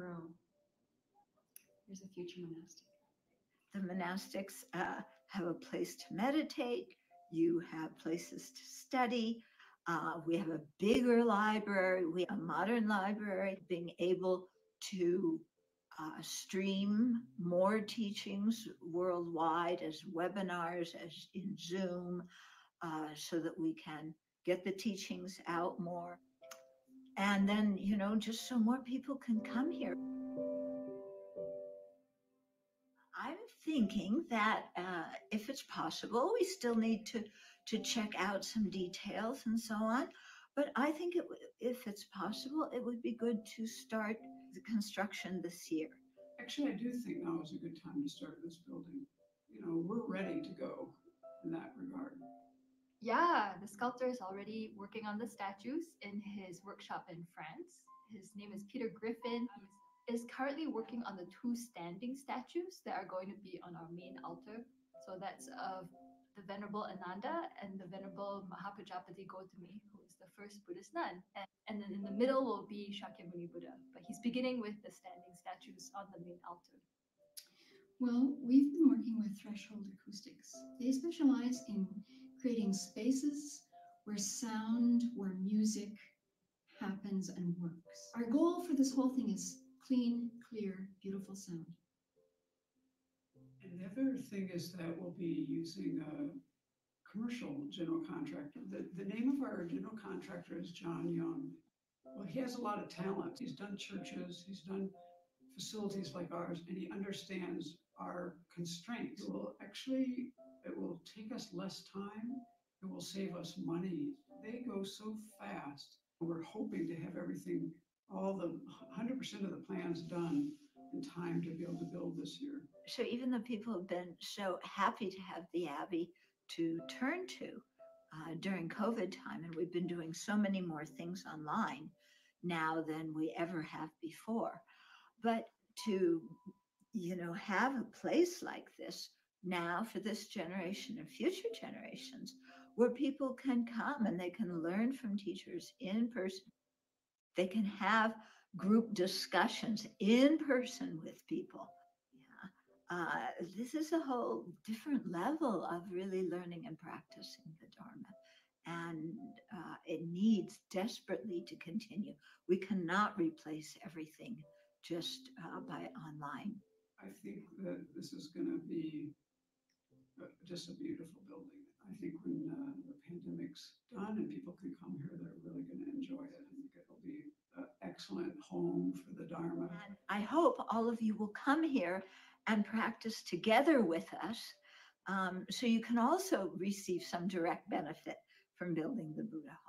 girl. There's a future monastic. The monastics have a place to meditate. You have places to study. We have a bigger library. We have a modern library. Being able to stream more teachings worldwide as webinars, as in Zoom, so that we can get the teachings out more. And then, just so more people can come here. I'm thinking that if it's possible, we still need to check out some details and so on. But I think if it's possible, it would be good to start the construction this year. Actually, I do think now is a good time to start this building. We're ready to go in that regard. Yeah, the sculptor is already working on the statues in his workshop in France. His name is Peter Griffin. He is currently working on the 2 standing statues that are going to be on our main altar. So that's of the Venerable Ananda and the Venerable Mahapajapati Gautami, who is the first Buddhist nun. And then in the middle will be Shakyamuni Buddha. But he's beginning with the standing statues on the main altar. Well, we've been working with Threshold Acoustics. They specialize in creating spaces where sound, where music happens and works. Our goal for this whole thing is clean, clear, beautiful sound. And the other thing is that we'll be using a commercial general contractor. The name of our general contractor is John Young. Well, he has a lot of talent. He's done churches, he's done facilities like ours, and he understands our constraints. It will take us less time. It will save us money. They go so fast. We're hoping to have everything, all the 100% of the plans done in time to be able to build this year. So even though people have been so happy to have the Abbey to turn to during COVID time, and we've been doing so many more things online now than we ever have before, but to have a place like this now for this generation and future generations where people can come and they can learn from teachers in person. They can have group discussions in person with people. This is a whole different level of really learning and practicing the Dharma. And it needs desperately to continue. We cannot replace everything just by online. I think that this is going to be just a beautiful building. I think when the pandemic's done and people can come here, they're really going to enjoy it. I think it'll be an excellent home for the Dharma. And I hope all of you will come here and practice together with us, so you can also receive some direct benefit from building the Buddha Hall.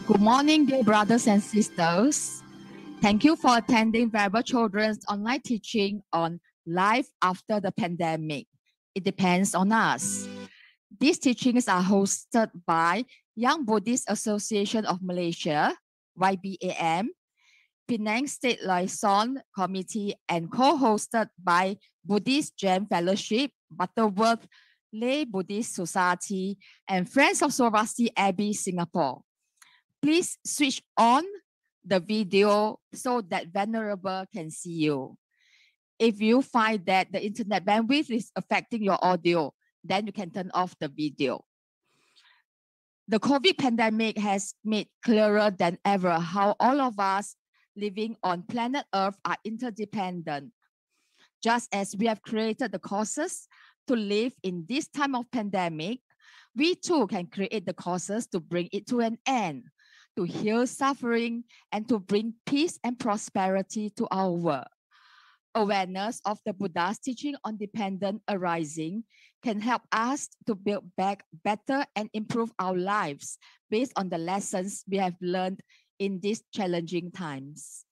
Good morning, dear brothers and sisters. Thank you for attending Venerable Chodron's online teaching on life after the pandemic. It depends on us. These teachings are hosted by Young Buddhist Association of Malaysia, YBAM, Penang State Liaison Committee, and co-hosted by Buddhist Gem Fellowship, Butterworth Lay Buddhist Society, and Friends of Swarovski Abbey, Singapore. Please switch on the video so that Venerable can see you. If you find that the internet bandwidth is affecting your audio, then you can turn off the video. The COVID pandemic has made clearer than ever how all of us living on planet Earth are interdependent. Just as we have created the causes to live in this time of pandemic, we too can create the causes to bring it to an end, to heal suffering, and to bring peace and prosperity to our world. Awareness of the Buddha's teaching on dependent arising can help us to build back better and improve our lives based on the lessons we have learned in these challenging times.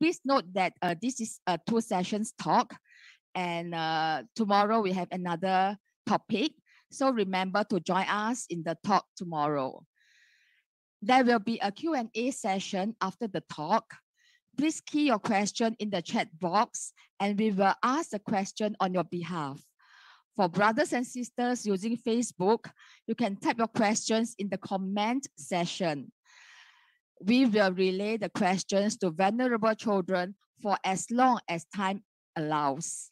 Please note that this is a 2 sessions talk, and tomorrow we have another topic. So remember to join us in the talk tomorrow. There will be a Q&A session after the talk. Please key your question in the chat box and we will ask the question on your behalf. For brothers and sisters using Facebook, you can type your questions in the comment section. We will relay the questions to Venerable Chodron for as long as time allows.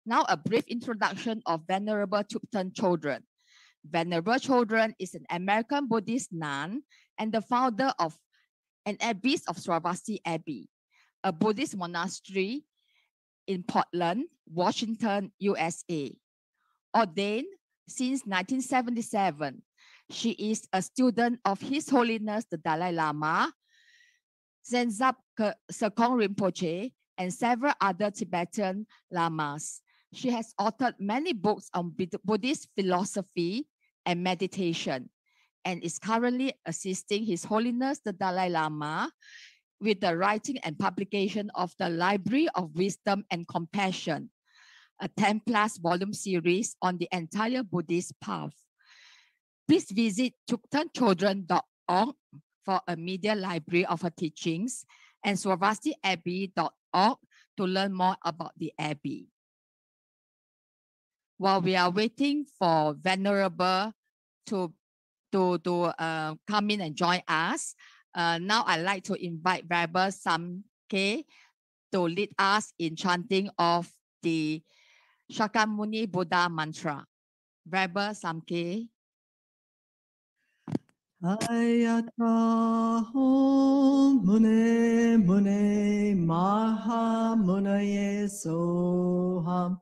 Now, a brief introduction of Venerable Thubten Chodron. Venerable Chodron is an American Buddhist nun and the founder of an abbess of Swarovski Abbey, a Buddhist monastery in Portland, Washington, USA. Ordained since 1977, she is a student of His Holiness the Dalai Lama, Zenzab Sekong Rinpoche, and several other Tibetan lamas. She has authored many books on Buddhist philosophy and meditation, and is currently assisting His Holiness the Dalai Lama with the writing and publication of the Library of Wisdom and Compassion, a 10+ volume series on the entire Buddhist path. Please visit thubtenchodron.org for a media library of her teachings and swarovskiabbey.org to learn more about the Abbey. While we are waiting for Venerable to come in and join us, now I'd like to invite Venerable Samke to lead us in chanting of the Shakyamuni Buddha mantra. Venerable Samke. Ayata hom mune mune maha munaye soham.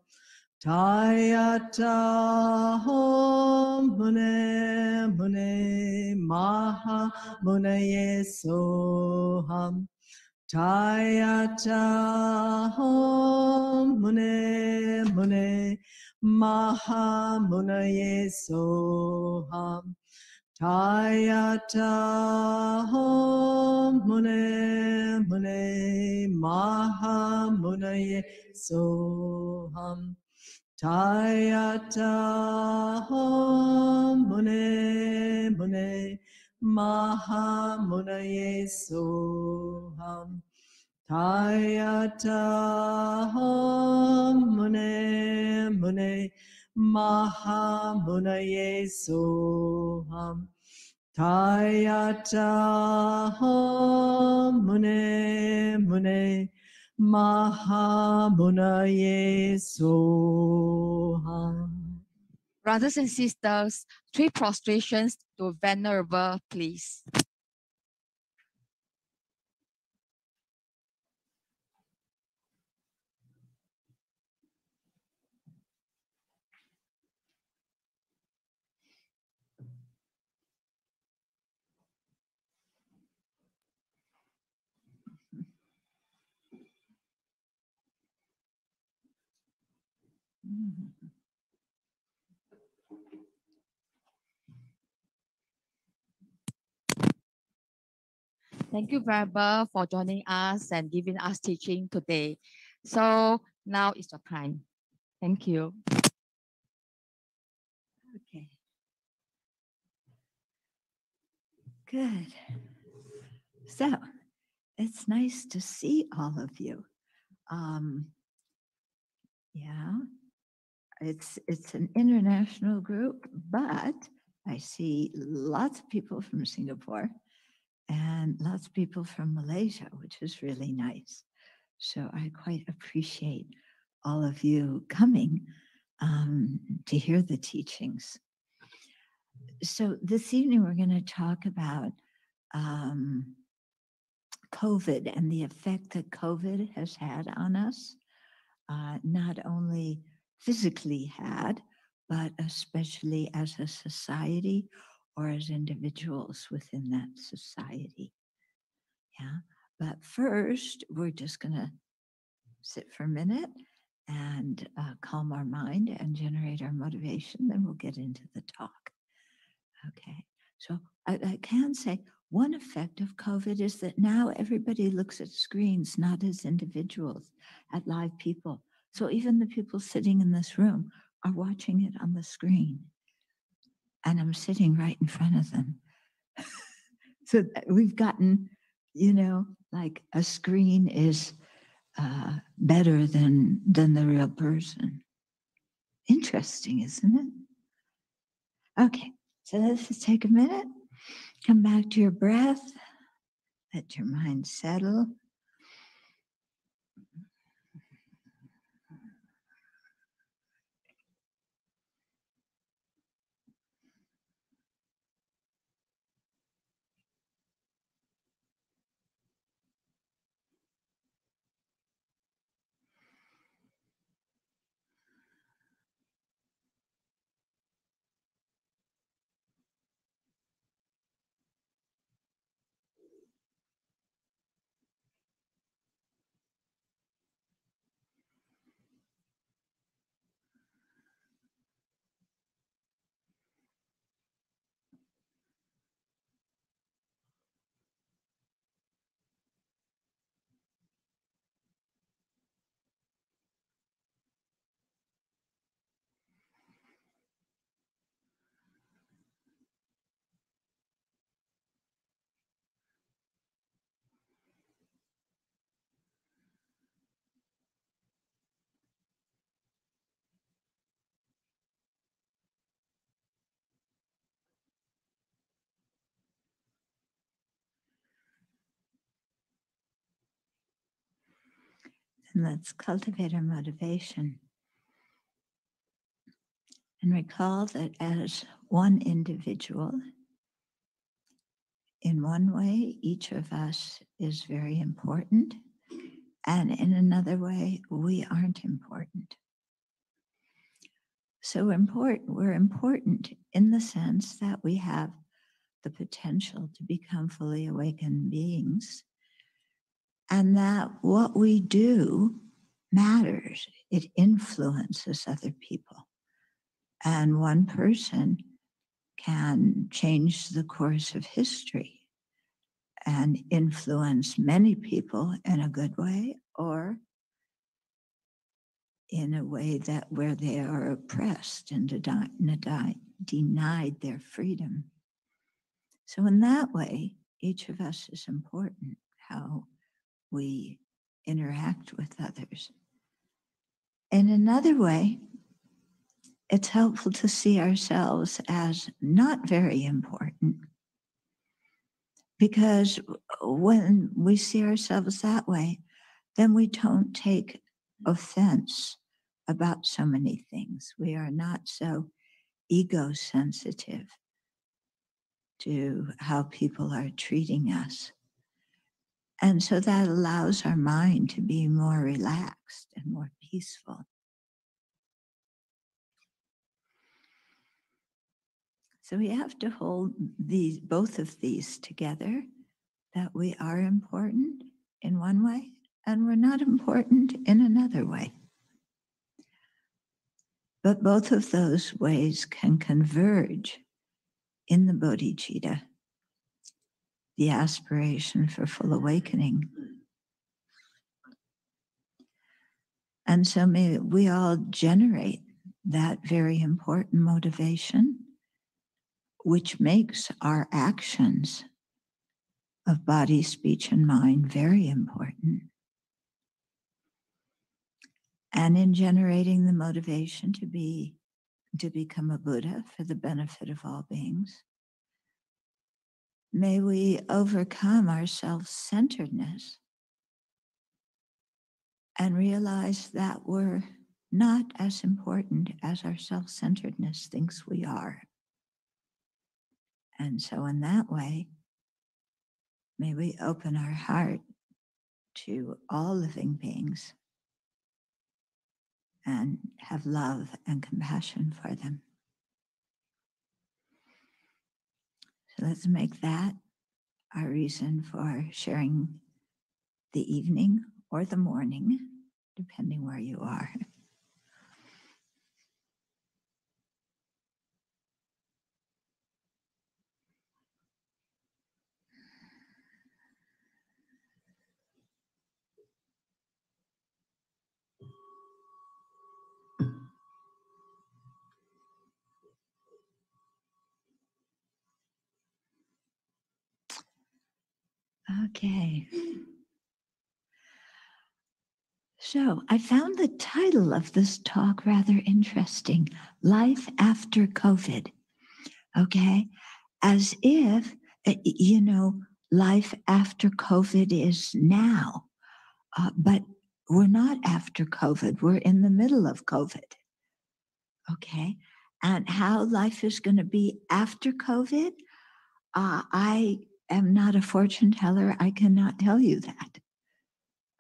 Tayata hom mune mune maha munaye soham. Tayata hom mune mune maha munaye soham. Tayata hom mune mune maha munaye soham. Tayata hom mune mune maha munaye soham. Tayata hom mune mune maha munaye soham. Tayata hom mune mune maha munaye soham. Brothers and sisters, 3 prostrations to Venerable, please. Thank you, Venerable, for joining us and giving us teaching today. So now is your time. Thank you. Okay. Good. So it's nice to see all of you. Yeah, it's an international group, but I see lots of people from Singapore and lots of people from Malaysia, which is really nice. So I quite appreciate all of you coming to hear the teachings. So this evening we're going to talk about COVID and the effect that COVID has had on us, not only physically had, but especially as a society or as individuals within that society. Yeah. But first, we're just going to sit for a minute and calm our mind and generate our motivation. Then we'll get into the talk. Okay. So I can say one effect of COVID is that now everybody looks at screens, not as individuals, at live people. So even the people sitting in this room are watching it on the screen. And I'm sitting right in front of them. So we've gotten, like a screen is better than the real person. Interesting, isn't it? Okay, so let's just take a minute. Come back to your breath. Let your mind settle. Let's cultivate our motivation. And recall that as one individual, in one way, each of us is very important. And in another way, we aren't important. So we're important in the sense that we have the potential to become fully awakened beings, and that what we do matters. It influences other people. And one person can change the course of history and influence many people in a good way or in a way that where they are oppressed and denied their freedom. So in that way, each of us is important, how we interact with others. In another way, it's helpful to see ourselves as not very important, because when we see ourselves that way, then we don't take offense about so many things. We are not so ego sensitive to how people are treating us. And so that allows our mind to be more relaxed and more peaceful. So we have to hold both of these together, that we are important in one way and we're not important in another way. But both of those ways can converge in the bodhicitta, the aspiration for full awakening. And so may we all generate that very important motivation, which makes our actions of body, speech, and mind very important. And in generating the motivation to become a Buddha for the benefit of all beings, may we overcome our self-centeredness and realize that we're not as important as our self-centeredness thinks we are. And so in that way, may we open our heart to all living beings and have love and compassion for them. So let's make that our reason for sharing the evening or the morning, depending where you are. Okay. So I found the title of this talk rather interesting, Life After COVID. Okay. As if, life after COVID is now, but we're not after COVID. We're in the middle of COVID. Okay. And how life is going to be after COVID, I am not a fortune teller. I cannot tell you that.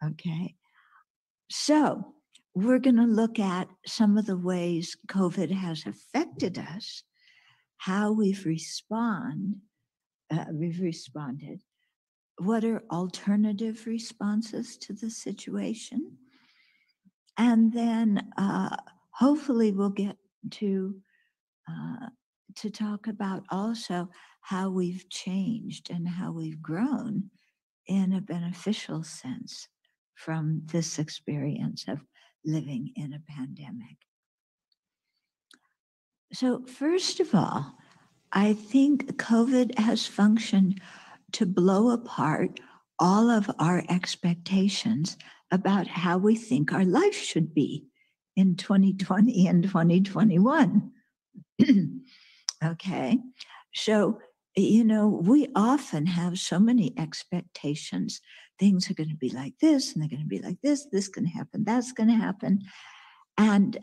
Okay. So we're going to look at some of the ways COVID has affected us, how we've responded, what are alternative responses to the situation, and then hopefully we'll get to talk about also how we've changed and how we've grown in a beneficial sense from this experience of living in a pandemic. So first of all, I think COVID has functioned to blow apart all of our expectations about how we think our life should be in 2020 and 2021. Okay, so you know, we often have so many expectations. Things are going to be like this, and they're going to be like this. This can happen. That's going to happen. And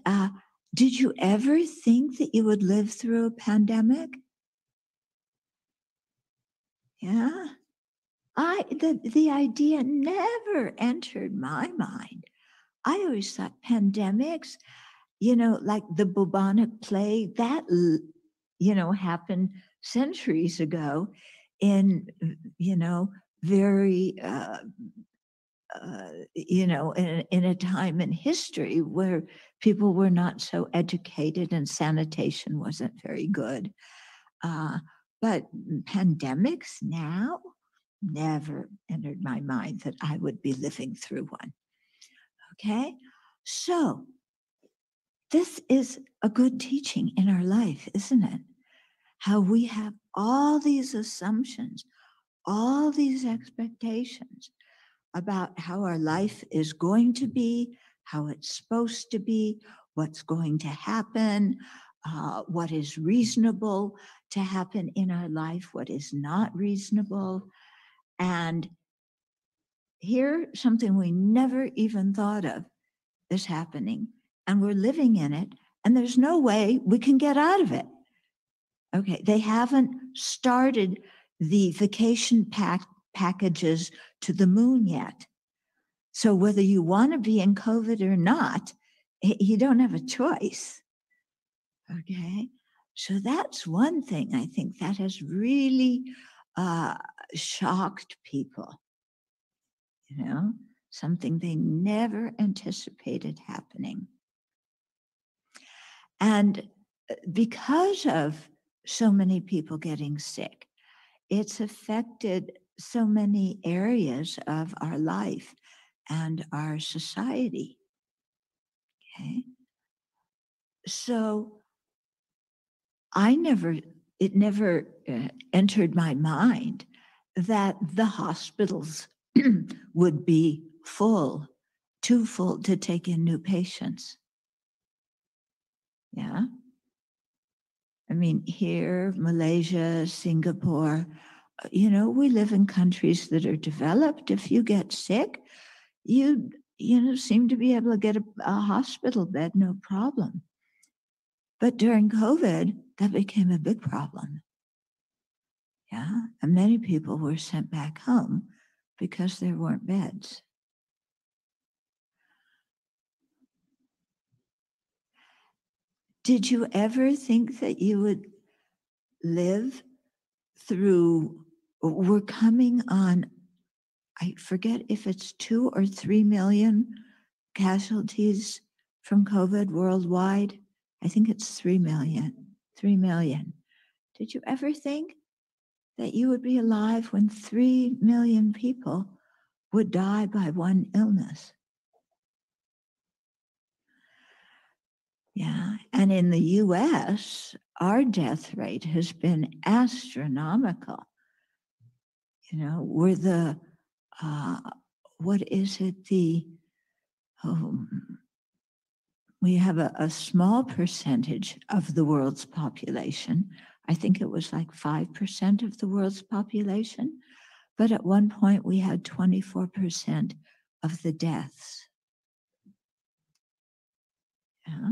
did you ever think that you would live through a pandemic? Yeah. The idea never entered my mind. I always thought pandemics, you know, like the bubonic plague, that, you know, happened centuries ago in, you know, very, you know, in a time in history where people were not so educated and sanitation wasn't very good. But pandemics now never entered my mind that I would be living through one. Okay, so this is a good teaching in our life, isn't it? How we have all these assumptions, all these expectations about how our life is going to be, how it's supposed to be, what's going to happen, what is reasonable to happen in our life, what is not reasonable. And here, something we never even thought of is happening, and we're living in it, and there's no way we can get out of it. Okay, they haven't started the vacation packages to the moon yet. So whether you want to be in COVID or not, you don't have a choice. Okay, so that's one thing I think that has really shocked people. You know, something they never anticipated happening. And because of so many people getting sick, it's affected so many areas of our life and our society. Okay. So it never entered my mind that the hospitals would be full, too full to take in new patients. Yeah. I mean, here, Malaysia, Singapore, you know, we live in countries that are developed. If you get sick, you know, seem to be able to get a hospital bed, no problem. But during COVID, that became a big problem. Yeah. And many people were sent back home because there weren't beds. Did you ever think that you would live through, we're coming on, I forget if it's 2 or 3 million casualties from COVID worldwide. I think it's 3 million. 3 million. Did you ever think that you would be alive when 3 million people would die by one illness? Yeah, and in the US, our death rate has been astronomical. You know, we're the, what is it? We have a small percentage of the world's population. I think it was like 5% of the world's population. But at one point, we had 24% of the deaths. Yeah.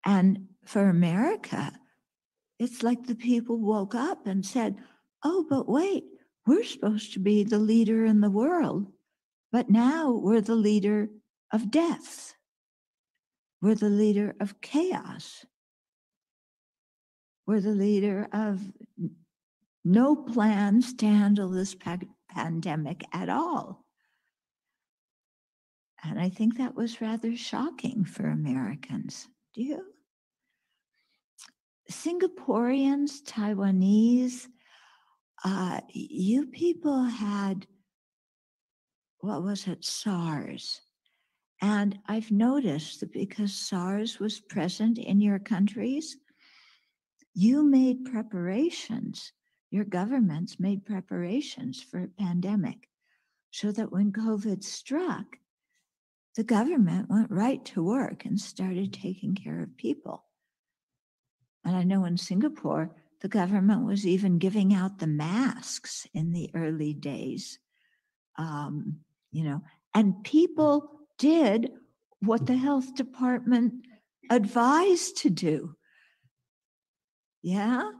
And for America, it's like the people woke up and said, oh, but wait, we're supposed to be the leader in the world, but now we're the leader of deaths. We're the leader of chaos. We're the leader of no plans to handle this pandemic at all. And I think that was rather shocking for Americans. Do you? Singaporeans, Taiwanese, you people had, what was it, SARS. And I've noticed that because SARS was present in your countries, you made preparations, your governments made preparations for a pandemic, so that when COVID struck, the government went right to work and started taking care of people. And I know in Singapore, the government was even giving out the masks in the early days, and people did what the health department advised to do. Yeah,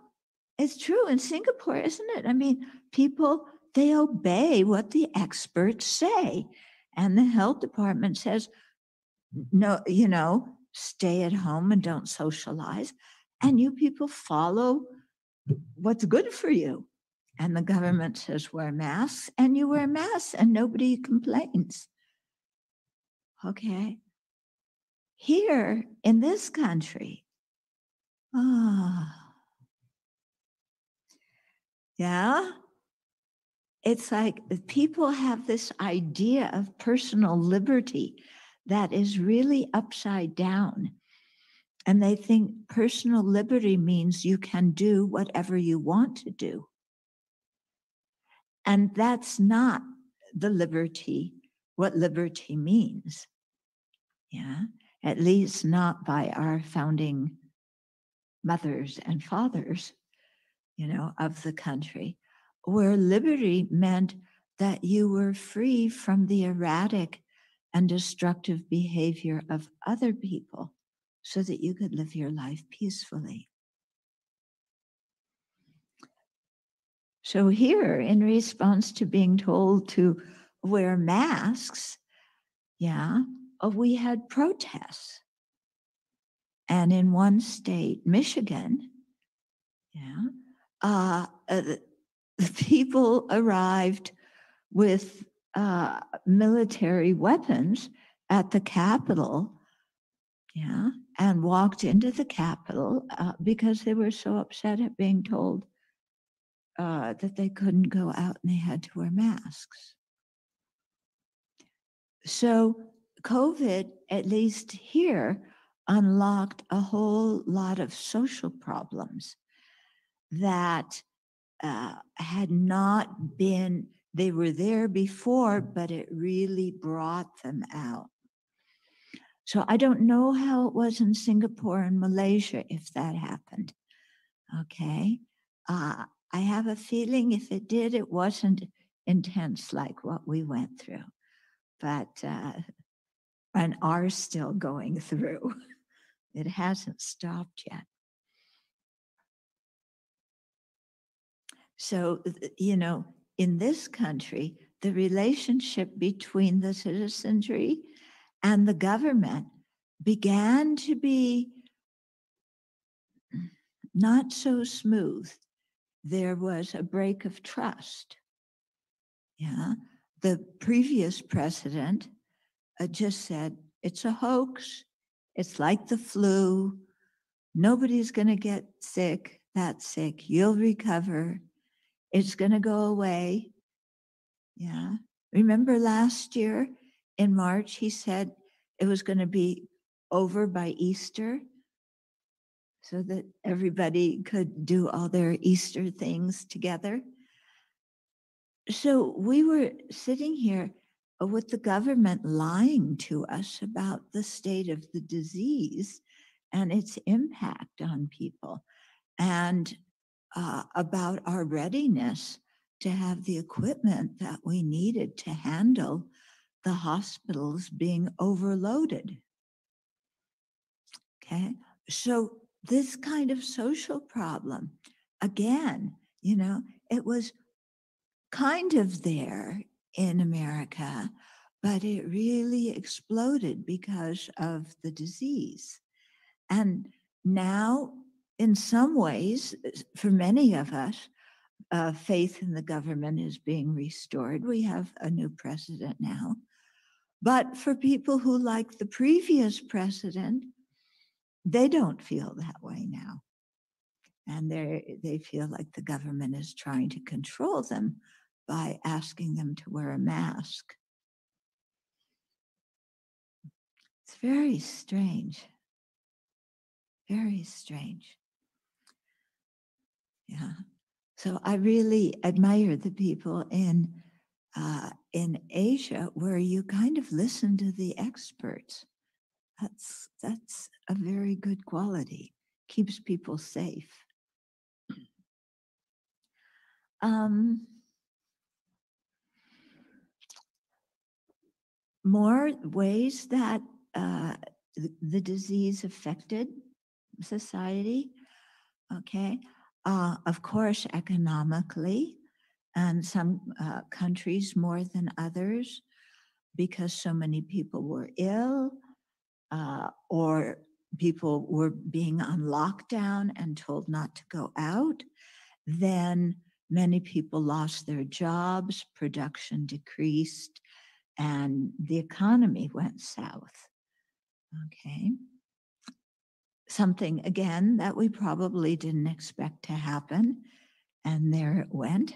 it's true in Singapore, isn't it? I mean, people, they obey what the experts say. And the health department says, no, stay at home and don't socialize. And you people follow what's good for you. And the government says, wear masks, and you wear masks, and nobody complains. Okay. Here in this country, yeah, it's like people have this idea of personal liberty that is really upside down. And they think personal liberty means you can do whatever you want to do. And that's not the liberty, what liberty means. Yeah, at least not by our founding mothers and fathers, of the country, where liberty meant that you were free from the erratic and destructive behavior of other people so that you could live your life peacefully. So here, in response to being told to wear masks, we had protests. And in one state, Michigan, the people arrived with military weapons at the Capitol, and walked into the Capitol because they were so upset at being told that they couldn't go out and they had to wear masks. So COVID, at least here, unlocked a whole lot of social problems that had not been, they were there before, but it really brought them out. So I don't know how it was in Singapore and Malaysia if that happened. Okay. I have a feeling if it did, it wasn't intense like what we went through, but and are still going through. It hasn't stopped yet. So, in this country, the relationship between the citizenry and the government began to be not so smooth. There was a break of trust. The previous president just said, it's a hoax. It's like the flu. Nobody's going to get sick, that sick. You'll recover. It's going to go away. Remember last year in March, he said it was going to be over by Easter so that everybody could do all their Easter things together. So we were sitting here with the government lying to us about the state of the disease and its impact on people, and about our readiness to have the equipment that we needed to handle the hospitals being overloaded. Okay, so this kind of social problem, again, it was kind of there in America, but it really exploded because of the disease. And now, in some ways, for many of us, faith in the government is being restored. We have a new president now. But for people who like the previous president, they don't feel that way now. And they feel like the government is trying to control them by asking them to wear a mask. It's very strange. Very strange. So I really admire the people in Asia where you kind of listen to the experts. That's a very good quality. Keeps people safe. More ways that the disease affected society. Okay. Of course, economically, and some countries more than others, because so many people were ill, or people were being on lockdown and told not to go out. Then many people lost their jobs, production decreased, and the economy went south. Okay. Something, again, that we probably didn't expect to happen, and there it went.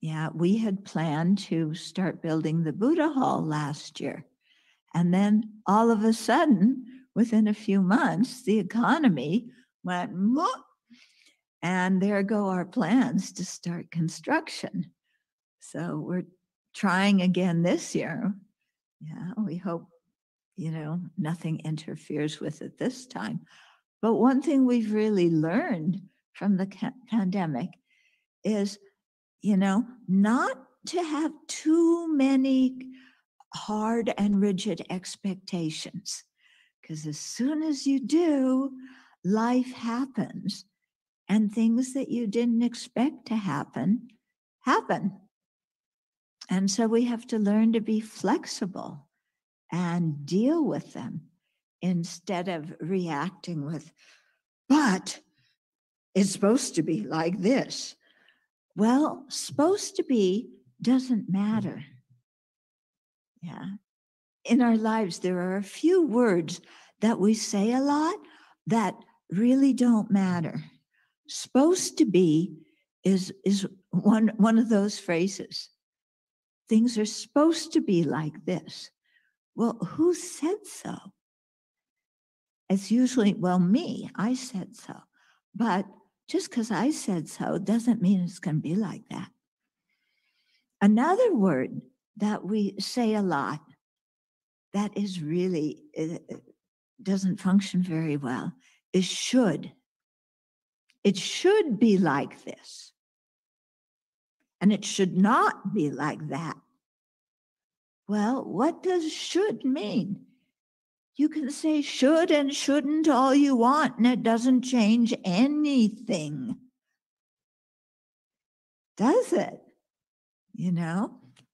Yeah, we had planned to start building the Buddha Hall last year. And then all of a sudden, within a few months, the economy went, and there go our plans to start construction. So we're trying again this year. Yeah, we hope, nothing interferes with it this time. But one thing we've really learned from the pandemic is, not to have too many hard and rigid expectations. Because as soon as you do, life happens, and things that you didn't expect to happen. And so we have to learn to be flexible and deal with them instead of reacting with, but it's supposed to be like this. Well, supposed to be doesn't matter. Yeah. In our lives, there are a few words that we say a lot that really don't matter. Supposed to be is one of those phrases. Things are supposed to be like this. Well, who said so? It's usually, me, I said so. But just because I said so doesn't mean it's going to be like that. Another word that we say a lot that is really, it doesn't function very well, is should. It should be like this. And it should not be like that. Well, what does should mean? You can say should and shouldn't all you want, and it doesn't change anything. Does it?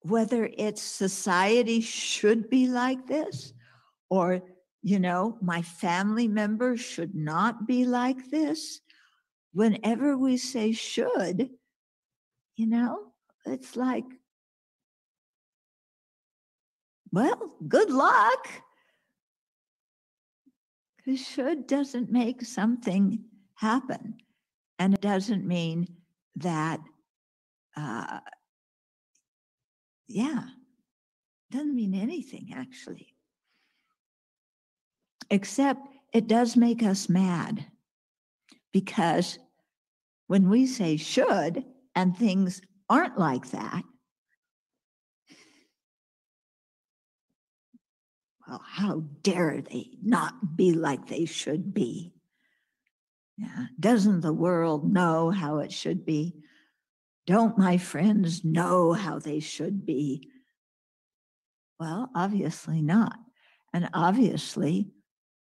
Whether it's society should be like this, or, my family members should not be like this. Whenever we say should, it's like, well, good luck. Because should doesn't make something happen. And it doesn't mean that, doesn't mean anything, actually. Except it does make us mad. Because when we say should and things aren't like that, well, how dare they not be like they should be? Yeah. Doesn't the world know how it should be? Don't my friends know how they should be? Well, obviously not. And obviously,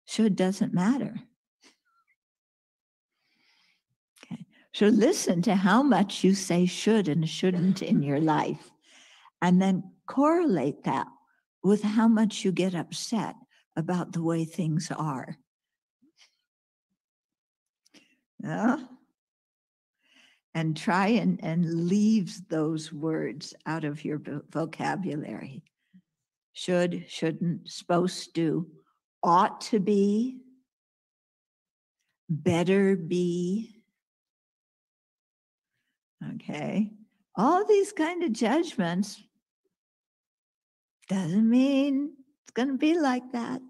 should doesn't matter. Okay. So listen to how much you say should and shouldn't in your life, and then correlate that with how much you get upset about the way things are. And try and leave those words out of your vocabulary. Should, shouldn't, supposed to, ought to be, better be. Okay. All these kind of judgments doesn't mean it's going to be like that.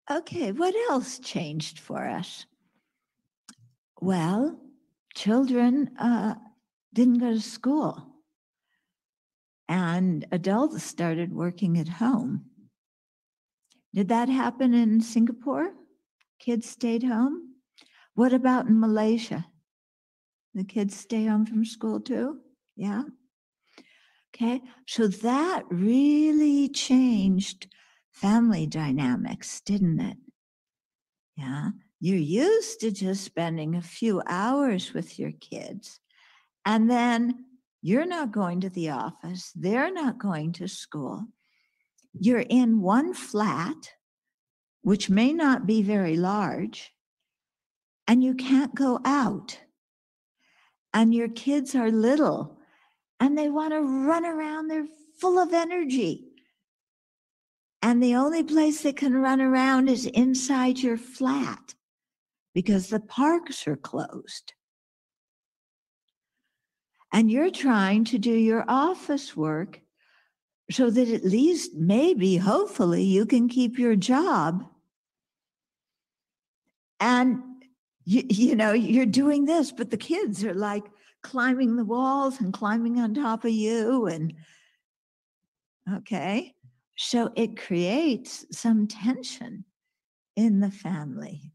Okay, what else changed for us? Well, children didn't go to school, and adults started working at home. Did that happen in Singapore? Kids stayed home? What about in Malaysia? The kids stay home from school too? Yeah. Okay. So that really changed family dynamics, didn't it? Yeah. You're used to just spending a few hours with your kids, and then you're not going to the office. They're not going to school. You're in one flat, which may not be very large, and you can't go out. And your kids are little and they want to run around. They're full of energy. And the only place they can run around is inside your flat because the parks are closed. And you're trying to do your office work so that at least maybe, hopefully, you can keep your job. And you're doing this, but the kids are like climbing the walls and climbing on top of you. And okay, so it creates some tension in the family.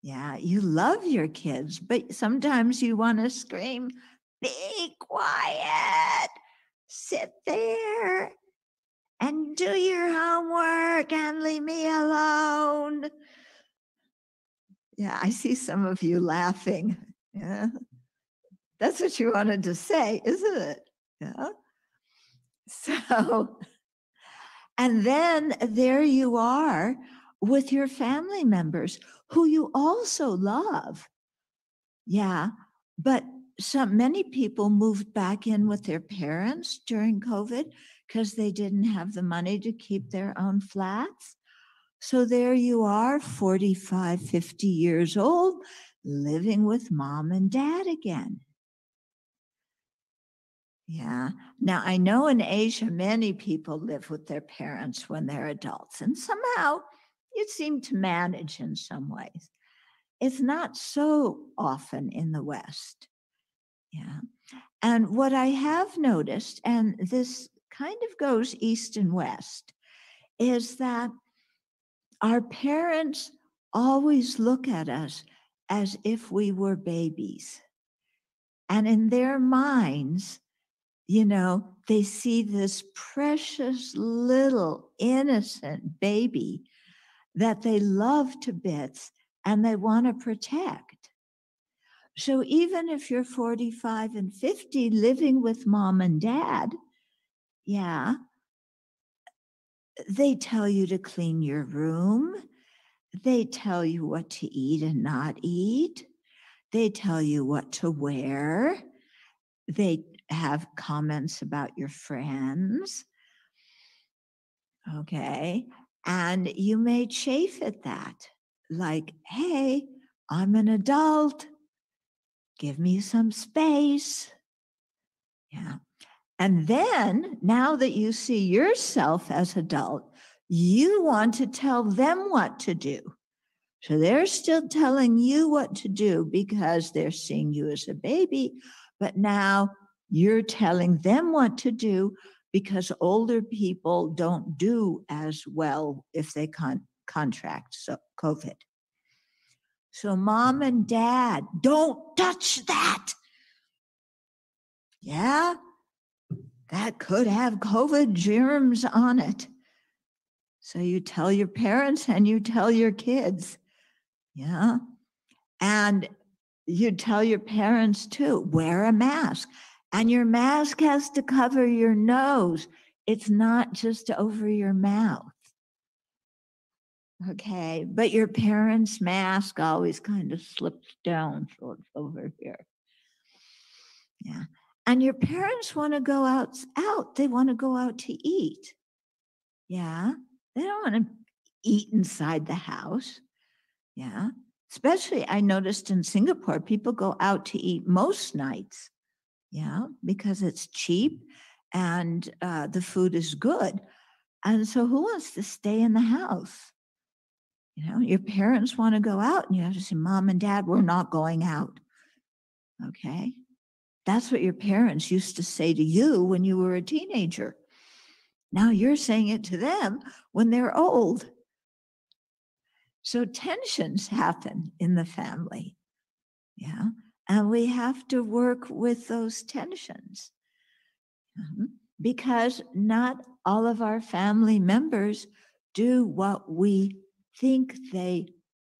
Yeah, you love your kids, but sometimes you want to scream, be quiet, sit there and do your homework and leave me alone. Yeah, I see some of you laughing. Yeah, that's what you wanted to say, isn't it? Yeah. So, and then there you are with your family members who you also love. Yeah, but many people moved back in with their parents during COVID because they didn't have the money to keep their own flats. So there you are, 45, 50 years old, living with mom and dad again. Yeah. Now, I know in Asia, many people live with their parents when they're adults, and somehow you seem to manage in some ways. It's not so often in the West. Yeah. And what I have noticed, and this kind of goes east and west, is that our parents always look at us as if we were babies. And in their minds, they see this precious little innocent baby that they love to bits and they want to protect. So even if you're 45 and 50 living with mom and dad, yeah, they tell you to clean your room. They tell you what to eat and not eat. They tell you what to wear. They have comments about your friends. Okay. And you may chafe at that. Like, hey, I'm an adult. Give me some space. Yeah. And then now that you see yourself as adult, you want to tell them what to do. So they're still telling you what to do because they're seeing you as a baby, but now you're telling them what to do because older people don't do as well if they contract COVID. So mom and dad, don't touch that. Yeah, that could have COVID germs on it. So you tell your parents and you tell your kids. Yeah. And you tell your parents too, wear a mask. And your mask has to cover your nose. It's not just over your mouth. Okay. But your parents' mask always kind of slips down, so it's over here. Yeah. And your parents want to go out. They want to go out to eat. Yeah. They don't want to eat inside the house. Yeah. Especially, I noticed in Singapore, people go out to eat most nights. Yeah. Because it's cheap and the food is good. And so who wants to stay in the house? Your parents want to go out and you have to say, Mom and Dad, we're not going out. Okay. That's what your parents used to say to you when you were a teenager. Now you're saying it to them when they're old. So tensions happen in the family. Yeah. And we have to work with those tensions. Because not all of our family members do what we think they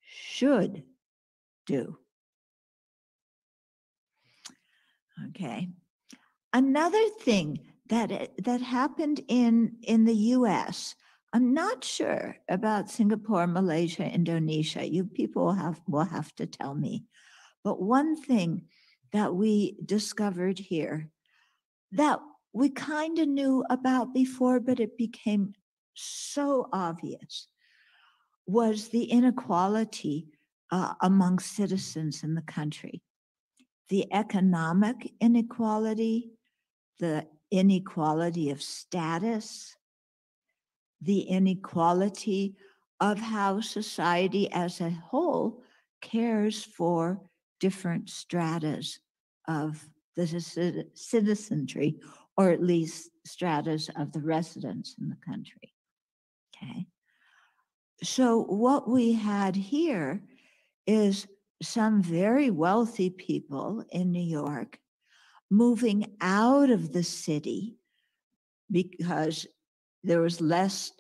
should do. Okay. Another thing that happened in the US, I'm not sure about Singapore, Malaysia, Indonesia. You people will have to tell me. But one thing that we discovered here that we kind of knew about before, but it became so obvious, was the inequality among citizens in the country. The economic inequality, the inequality of status, the inequality of how society as a whole cares for different stratas of the citizenry, or at least stratas of the residents in the country. Okay. So what we had here is some very wealthy people in New York moving out of the city because there was less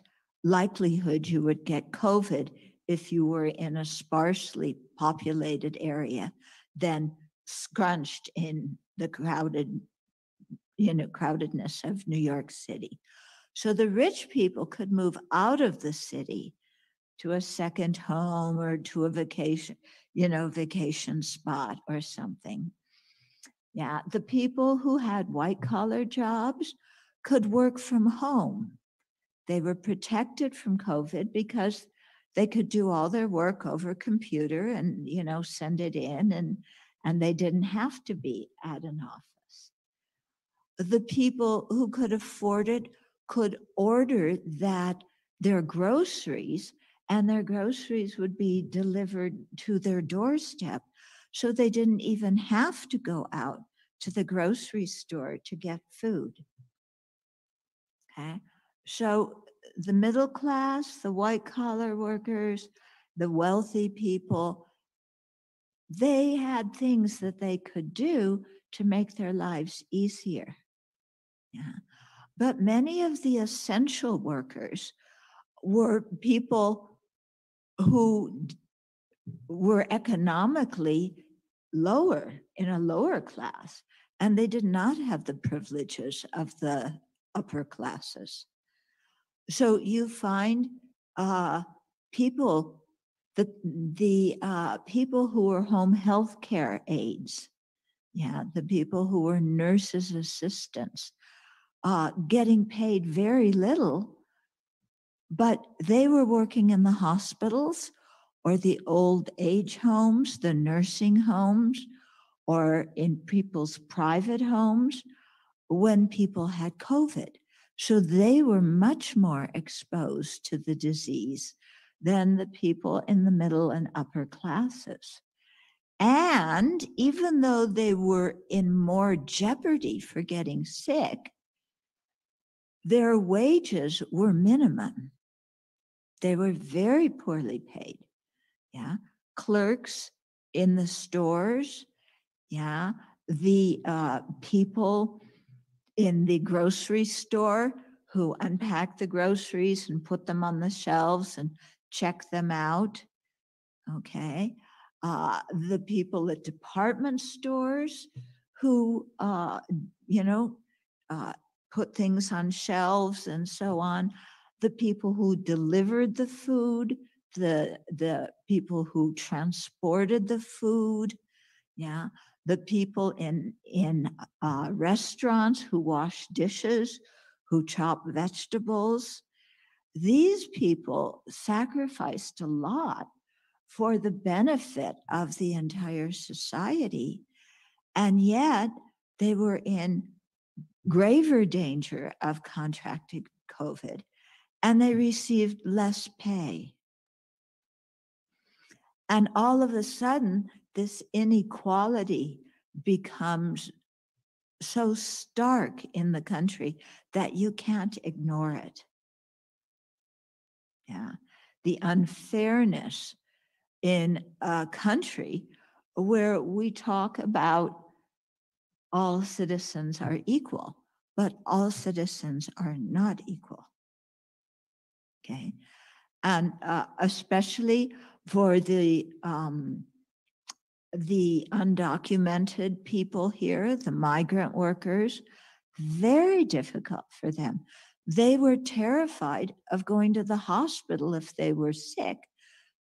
likelihood you would get COVID if you were in a sparsely populated area than scrunched in the crowdedness of New York City. So the rich people could move out of the city to a second home or to a vacation spot or something. Yeah, the people who had white collar jobs could work from home. They were protected from COVID because they could do all their work over computer and, send it in, and they didn't have to be at an office. The people who could afford it could order that their groceries, and their groceries would be delivered to their doorstep. So they didn't even have to go out to the grocery store to get food. Okay. So the middle class, the white collar workers, the wealthy people, they had things that they could do to make their lives easier. Yeah. But many of the essential workers were people who were economically lower, in a lower class, and they did not have the privileges of the upper classes. So you find people, the people who were home health care aides, the people who were nurses' assistants, getting paid very little, but they were working in the hospitals or the old age homes, the nursing homes, or in people's private homes when people had COVID. So they were much more exposed to the disease than the people in the middle and upper classes. And even though they were in more jeopardy for getting sick, their wages were minimum. They were very poorly paid. Yeah. Clerks in the stores. Yeah. The people in the grocery store who unpack the groceries and put them on the shelves and check them out. Okay. The people at department stores who, put things on shelves and so on. The people who delivered the food, the people who transported the food. Yeah. The people in restaurants who wash dishes, who chop vegetables. These people sacrificed a lot for the benefit of the entire society. And yet they were in graver danger of contracting COVID, and they received less pay. And all of a sudden, this inequality becomes so stark in the country that you can't ignore it. Yeah. the unfairness in a country where we talk about all citizens are equal, but all citizens are not equal. Okay, and especially for the undocumented people here, the migrant workers, very difficult for them. They were terrified of going to the hospital if they were sick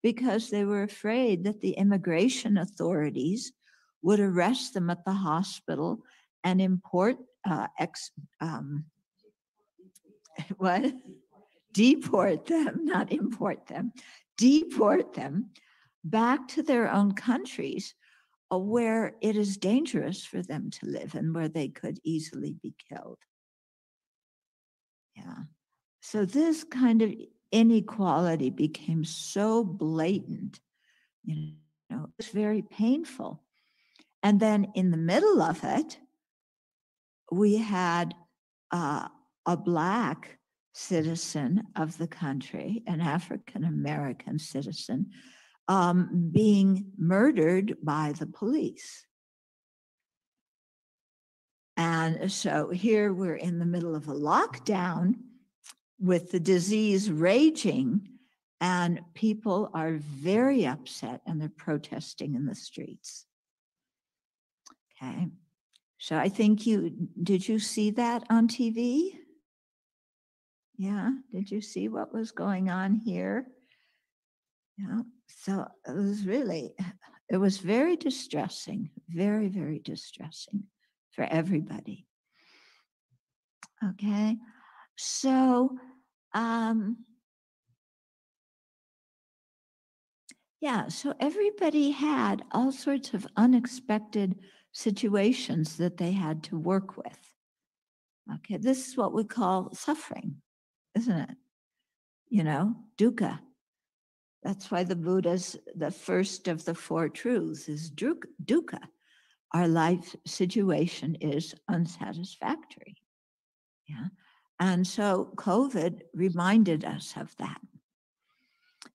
because they were afraid that the immigration authorities would arrest them at the hospital and deport them, not import them, deport them back to their own countries where it is dangerous for them to live and where they could easily be killed. Yeah. So this kind of inequality became so blatant, you know, it's very painful. And then in the middle of it, we had a Black citizen of the country, an African-American citizen, being murdered by the police. And so here we're in the middle of a lockdown with the disease raging, and people are very upset and they're protesting in the streets. Okay, so I think did you see that on TV? Yeah, did you see what was going on here? Yeah, so it was very distressing, very, very distressing for everybody. Okay, so yeah, so everybody had all sorts of unexpected situations that they had to work with. Okay, this is what we call suffering, isn't it? You know, dukkha. That's why the Buddha's, the first of the four truths is dukkha. Our life situation is unsatisfactory. Yeah. And so COVID reminded us of that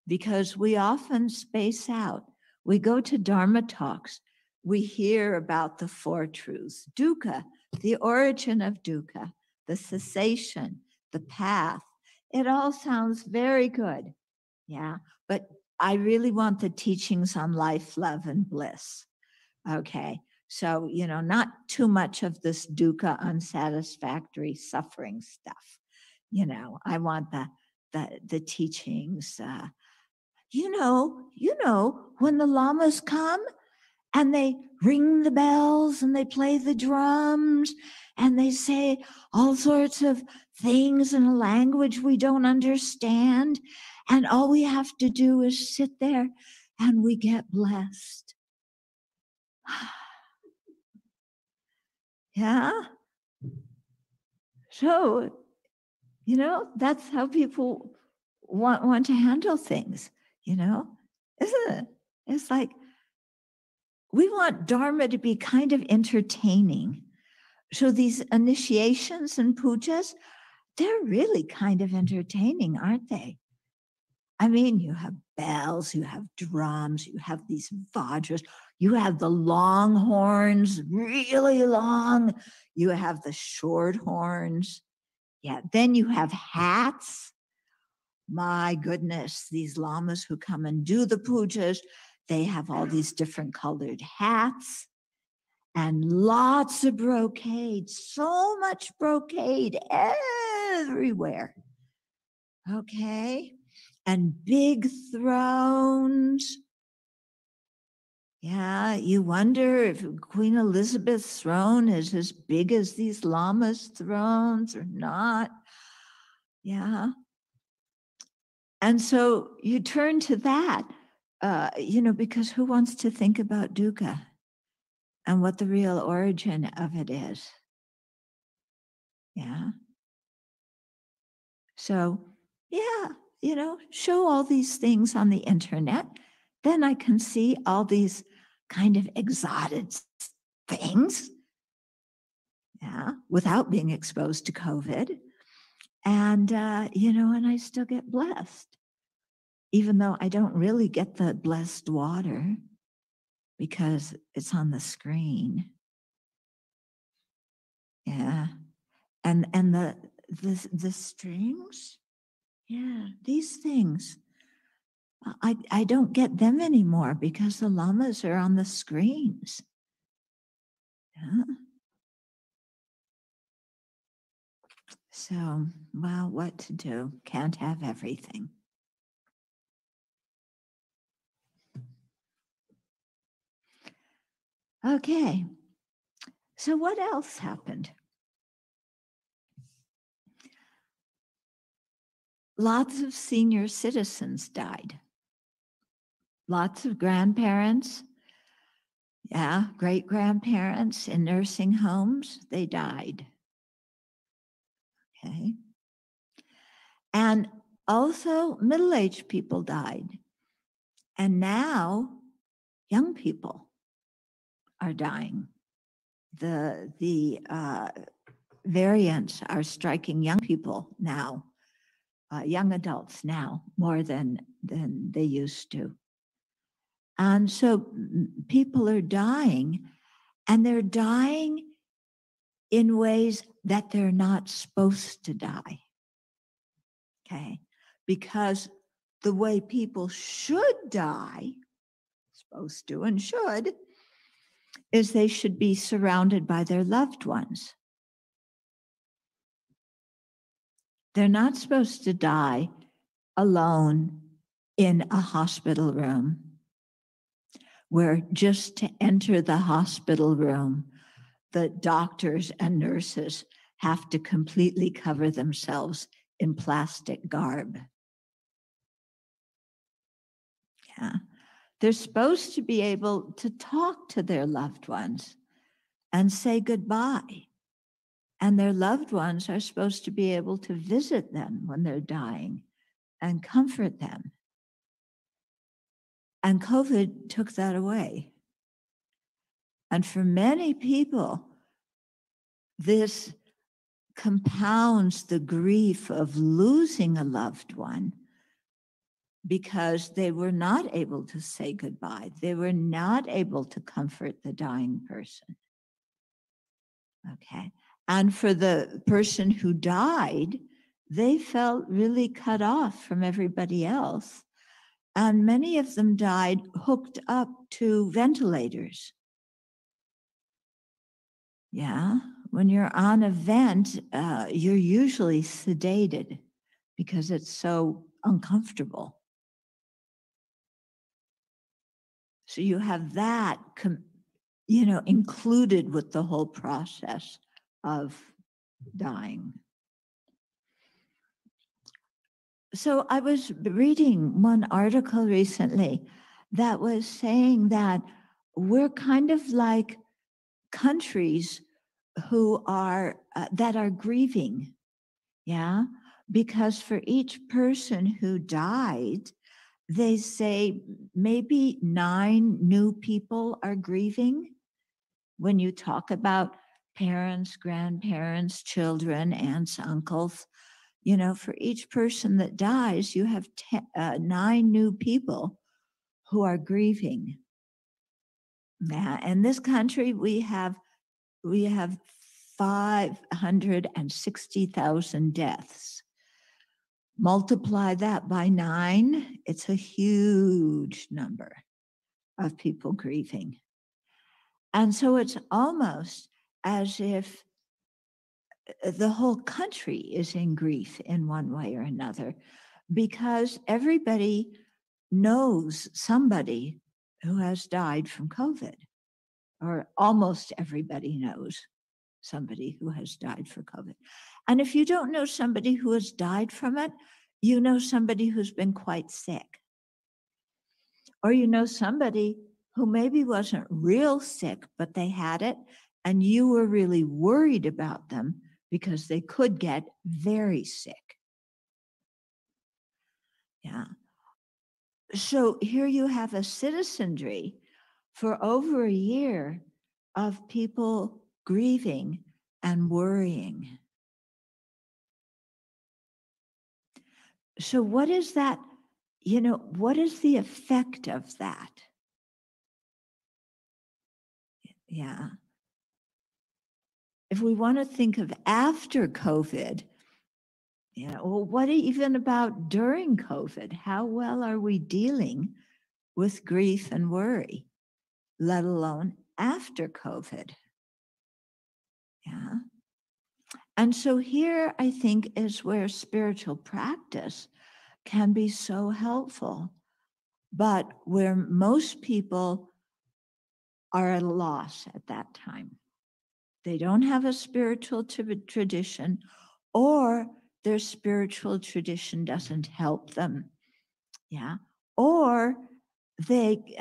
because we often space out. We go to Dharma talks, we hear about the four truths, dukkha, the origin of dukkha, the cessation, the path. It all sounds very good. Yeah. But I really want the teachings on life, love, and bliss. Okay. So, you know, not too much of this dukkha, unsatisfactory suffering stuff. You know, I want the teachings. You know, when the lamas come and they ring the bells and they play the drums and they say all sorts of things in a language we don't understand. And all we have to do is sit there and we get blessed. Yeah. So, you know, that's how people want to handle things, you know, isn't it? It's like we want Dharma to be kind of entertaining. So these initiations and pujas, they're really kind of entertaining, aren't they? I mean, you have bells, you have drums, you have these vajras, you have the long horns, really long. You have the short horns. Yeah, then you have hats. My goodness, these lamas who come and do the pujas, they have all these different colored hats and lots of brocade, so much brocade everywhere. Okay. And big thrones. Yeah, you wonder if Queen Elizabeth's throne is as big as these lamas' thrones or not. Yeah. And so you turn to that, you know, because who wants to think about dukkha and what the real origin of it is? Yeah. So, yeah. You know, show all these things on the internet, then I can see all these kind of exotic things, yeah, without being exposed to COVID. And, you know, and I still get blessed. even though I don't really get the blessed water because it's on the screen. Yeah. And the strings, yeah, these things, I don't get them anymore because the lamas are on the screens. Yeah. So, well, what to do? Can't have everything. Okay. So what else happened? Lots of senior citizens died. Lots of grandparents, yeah, great-grandparents in nursing homes, they died. Okay. And also middle-aged people died. And now young people are dying. The variants are striking young people now, young adults now, more than they used to. And so people are dying, and they're dying in ways that they're not supposed to die. Okay, because the way people should die, supposed to and should, is they should be surrounded by their loved ones. They're not supposed to die alone in a hospital room, where just to enter the hospital room, the doctors and nurses have to completely cover themselves in plastic garb. Yeah. They're supposed to be able to talk to their loved ones and say goodbye. And their loved ones are supposed to be able to visit them when they're dying and comfort them. And COVID took that away. And for many people, this compounds the grief of losing a loved one because they were not able to say goodbye. They were not able to comfort the dying person. Okay. And for the person who died, they felt really cut off from everybody else. And many of them died hooked up to ventilators. Yeah. When you're on a vent, you're usually sedated because it's so uncomfortable. So you have that, included with the whole process of dying. So I was reading one article recently that was saying that we're kind of like countries who are that are grieving, yeah, because for each person who died, they say maybe 9 new people are grieving. When you talk about parents, grandparents, children, aunts, uncles, for each person that dies, you have 9 new people who are grieving. Yeah, in this country, we have 560,000 deaths. Multiply that by 9, it's a huge number of people grieving. And so it's almost as if the whole country is in grief in one way or another, because everybody knows somebody who has died from COVID, or almost everybody knows somebody who has died from COVID. And if you don't know somebody who has died from it, you know somebody who's been quite sick. Or you know somebody who maybe wasn't real sick, but they had it, and you were really worried about them because they could get very sick. Yeah. So here you have a citizenry for over a year of people grieving and worrying. So what is that you know, what is the effect of that? Yeah. If we want to think of after COVID, you know, well, what even about during COVID? How well are we dealing with grief and worry, let alone after COVID? Yeah. And so here, I think, is where spiritual practice can be so helpful, but where most people are at a loss at that time. They don't have a spiritual tradition, or their spiritual tradition doesn't help them. Yeah. Or they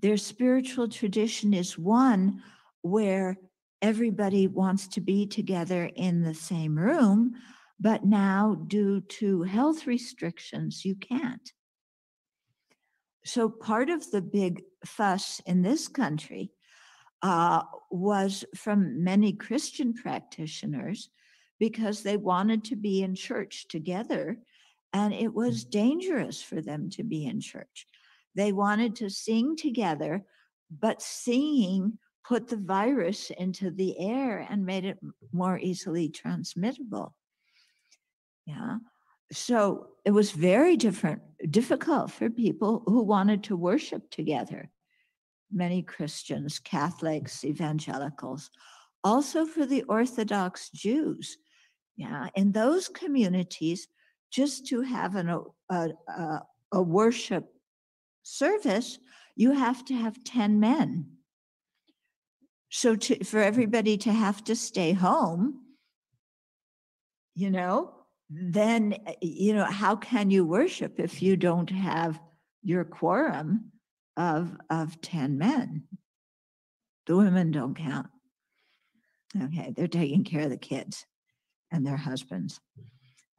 their spiritual tradition is one where everybody wants to be together in the same room, but now due to health restrictions, you can't. So part of the big fuss in this country was from many Christian practitioners because they wanted to be in church together, and it was dangerous for them to be in church. They wanted to sing together, but singing put the virus into the air and made it more easily transmittable. Yeah. So it was very difficult for people who wanted to worship together. Many Christians, Catholics, evangelicals, also for the Orthodox Jews. Yeah, in those communities, just to have a worship service, you have to have 10 men. So for everybody to have to stay home, you know, then, you know, how can you worship if you don't have your quorum of 10 men? The women don't count. Okay, they're taking care of the kids and their husbands.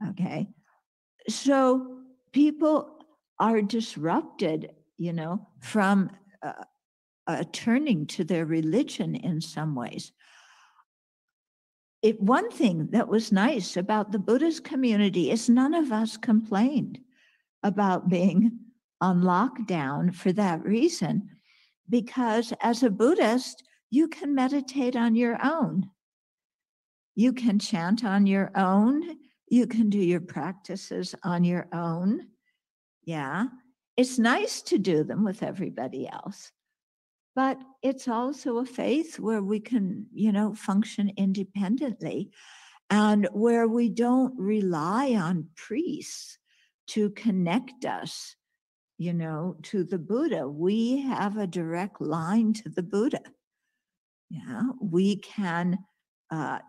Okay, so people are disrupted, you know, from turning to their religion in some ways. One thing that was nice about the Buddhist community is none of us complained about being on lockdown for that reason, because as a Buddhist, you can meditate on your own. You can chant on your own. You can do your practices on your own. Yeah. It's nice to do them with everybody else, but it's also a faith where we can, you know, function independently and where we don't rely on priests to connect us, you know, to the Buddha. We have a direct line to the Buddha. Yeah, we can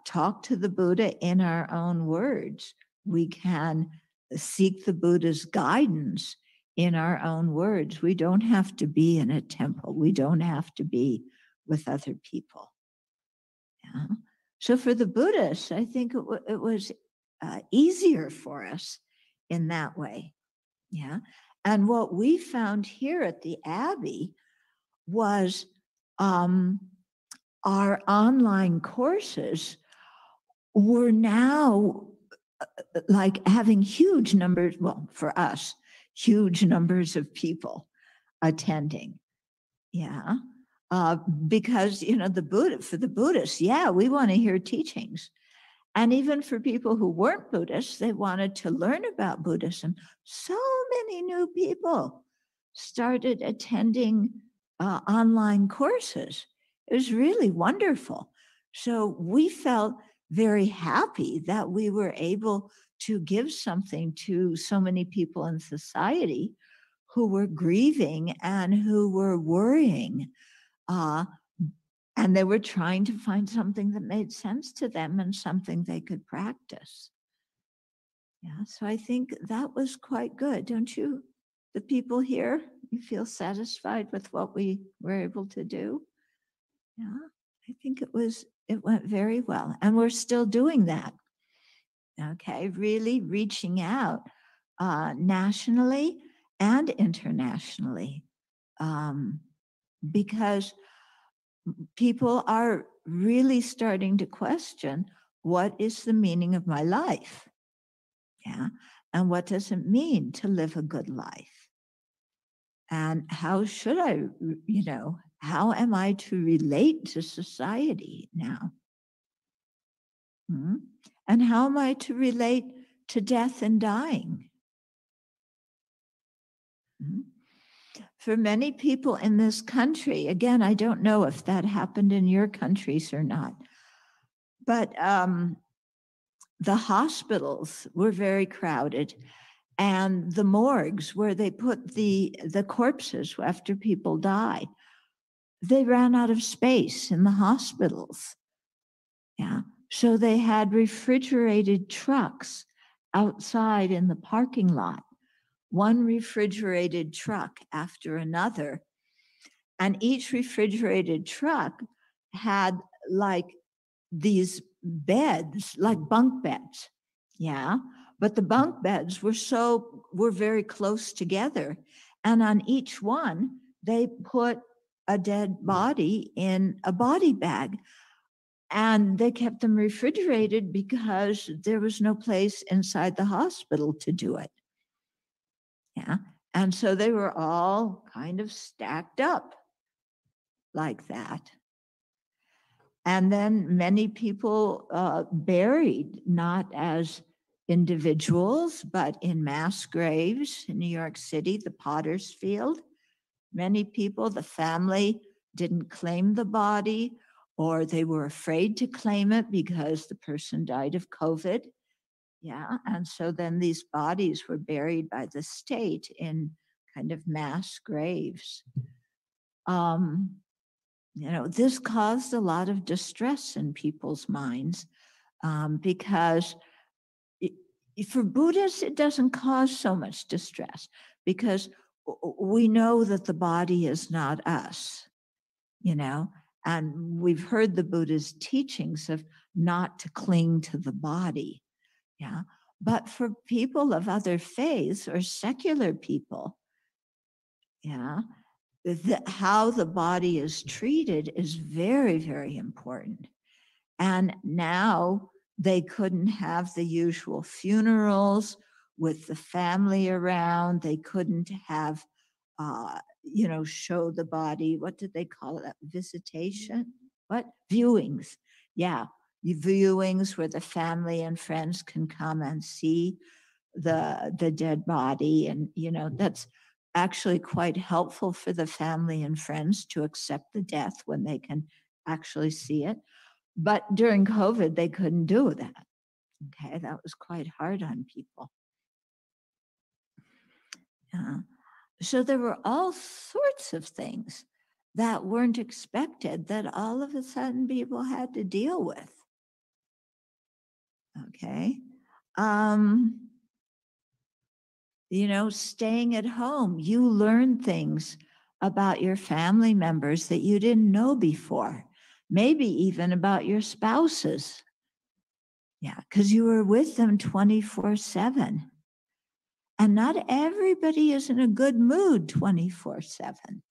talk to the Buddha in our own words. We can seek the Buddha's guidance in our own words. We don't have to be in a temple. We don't have to be with other people. Yeah. So for the Buddhists, I think it was easier for us in that way. Yeah. And what we found here at the Abbey was our online courses were now like having huge numbers, well, for us, huge numbers of people attending. Yeah. Because, you know, for the Buddhists, yeah, we want to hear teachings. And even for people who weren't Buddhists, they wanted to learn about Buddhism. So many new people started attending online courses. It was really wonderful. So we felt very happy that we were able to give something to so many people in society who were grieving and who were worrying. And they were trying to find something that made sense to them and something they could practice. Yeah, so I think that was quite good, don't you? The people here, you feel satisfied with what we were able to do? Yeah, I think it went very well. And we're still doing that. Okay, really reaching out nationally and internationally, because people are really starting to question, what is the meaning of my life? Yeah. And what does it mean to live a good life? And how should I, how am I to relate to society now? And how am I to relate to death and dying? For many people in this country, again, I don't know if that happened in your countries or not, but the hospitals were very crowded, and the morgues where they put the corpses after people die, they ran out of space in the hospitals. Yeah. So they had refrigerated trucks outside in the parking lot, one refrigerated truck after another. And each refrigerated truck had like these beds, like bunk beds. Yeah. But the bunk beds were very close together. And on each one, they put a dead body in a body bag. And they kept them refrigerated because there was no place inside the hospital to do it. Yeah. And so they were all kind of stacked up like that. And then many people buried not as individuals, but in mass graves in New York City, the Potter's Field. Many people, the family didn't claim the body, or they were afraid to claim it because the person died of COVID. Yeah, and so then these bodies were buried by the state in kind of mass graves. This caused a lot of distress in people's minds because for Buddhists, it doesn't cause so much distress because we know that the body is not us, and we've heard the Buddha's teachings of not to cling to the body. Yeah. But for people of other faiths or secular people, yeah, how the body is treated is very, very important. And now they couldn't have the usual funerals with the family around. They couldn't have, show the body. What did they call it? Visitation? What? Viewings. Yeah. Viewings where the family and friends can come and see the dead body. And, that's actually quite helpful for the family and friends to accept the death when they can actually see it. But during COVID, they couldn't do that. Okay, that was quite hard on people. So there were all sorts of things that weren't expected that all of a sudden people had to deal with. Okay. Staying at home, you learn things about your family members that you didn't know before, maybe even about your spouses. Yeah, because you were with them 24/7. And not everybody is in a good mood 24/7.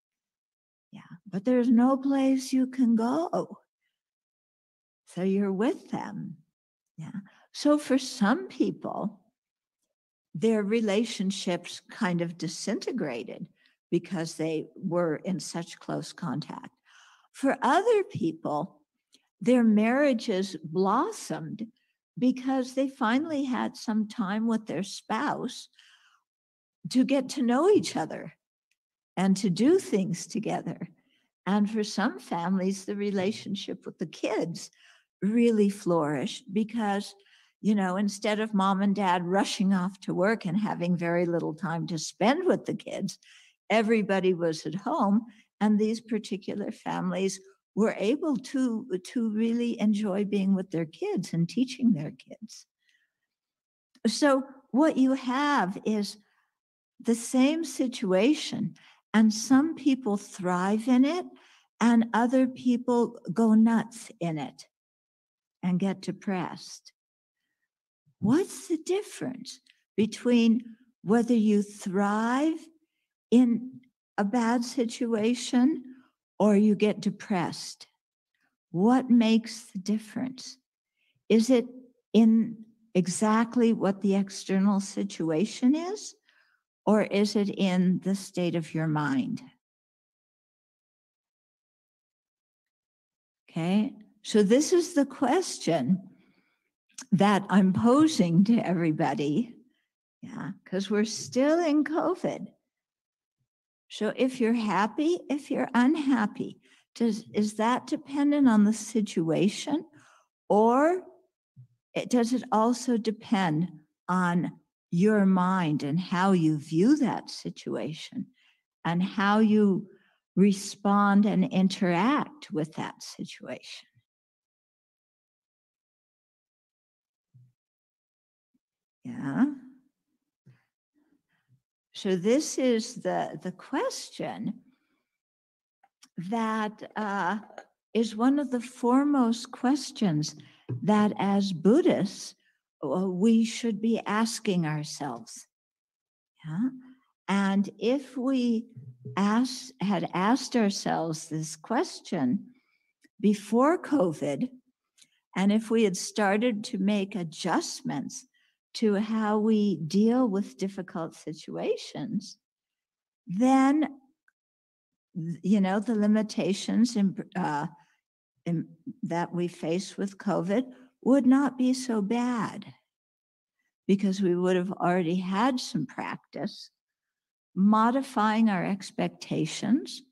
Yeah, but there's no place you can go. So you're with them. Yeah. So for some people, their relationships kind of disintegrated because they were in such close contact. For other people, their marriages blossomed because they finally had some time with their spouse to get to know each other and to do things together. And for some families, the relationship with the kids really flourished because, instead of mom and dad rushing off to work and having very little time to spend with the kids, everybody was at home, and these particular families were able to really enjoy being with their kids and teaching their kids. So what you have is the same situation, and some people thrive in it and other people go nuts in it and get depressed. What's the difference between whether you thrive in a bad situation or you get depressed? What makes the difference? Is it in exactly what the external situation is, or is it in the state of your mind? Okay, so this is the question that I'm posing to everybody, yeah, because we're still in COVID. So if you're happy, if you're unhappy, is that dependent on the situation, or does it also depend on your mind and how you view that situation and how you respond and interact with that situation? Yeah. So this is the question that is one of the foremost questions that as Buddhists, we should be asking ourselves. Yeah? And if we had asked ourselves this question before COVID, and if we had started to make adjustments to how we deal with difficult situations, then, you know, the limitations that we face with COVID would not be so bad, because we would have already had some practice modifying our expectations,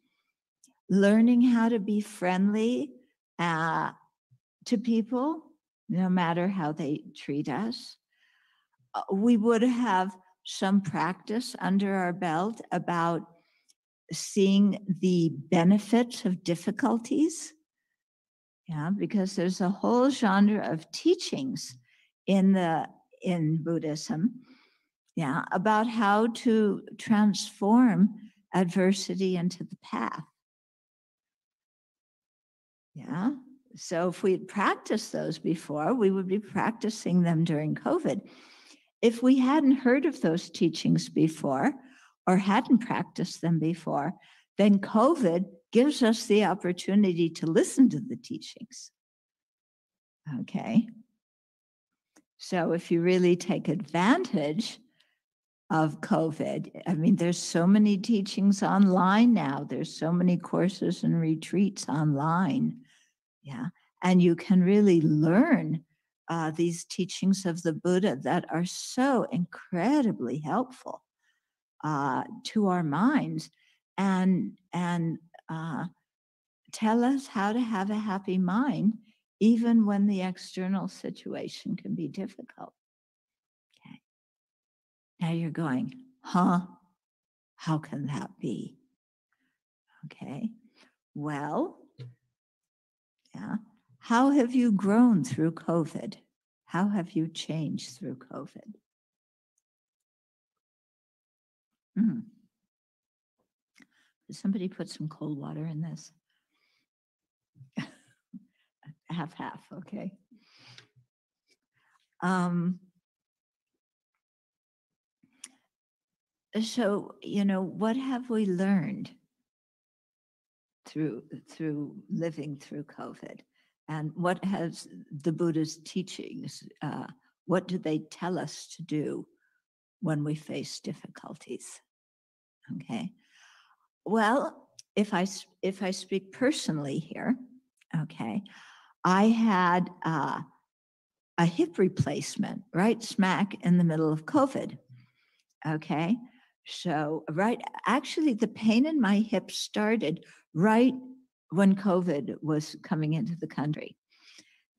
learning how to be friendly to people, no matter how they treat us. We would have some practice under our belt about seeing the benefits of difficulties. Yeah, because there's a whole genre of teachings in Buddhism, yeah, about how to transform adversity into the path. Yeah, so if we had practiced those before, we would be practicing them during COVID. If we hadn't heard of those teachings before or hadn't practiced them before, then COVID gives us the opportunity to listen to the teachings. Okay. So if you really take advantage of COVID, I mean, there's so many teachings online now. There's so many courses and retreats online. Yeah. And you can really learn these teachings of the Buddha that are so incredibly helpful to our minds and tell us how to have a happy mind, even when the external situation can be difficult. Okay. Now you're going, huh? How can that be? Okay. Well, yeah. How have you grown through COVID? How have you changed through COVID? Did somebody put some cold water in this? Half, okay. So, you know, what have we learned through living through COVID? And what has the Buddha's teachings, what do they tell us to do when we face difficulties? Okay. Well, if I speak personally here, okay, I had a hip replacement right smack in the middle of COVID. Okay. So, actually, the pain in my hip started right when COVID was coming into the country.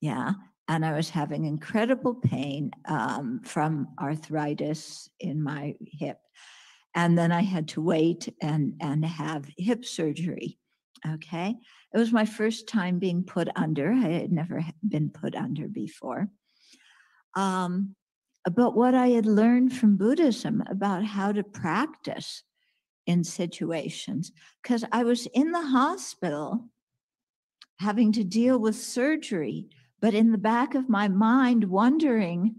Yeah. And I was having incredible pain from arthritis in my hip. And then I had to wait and have hip surgery. Okay. It was my first time being put under. I had never been put under before. But what I had learned from Buddhism about how to practice in situations, because I was in the hospital having to deal with surgery, but in the back of my mind wondering,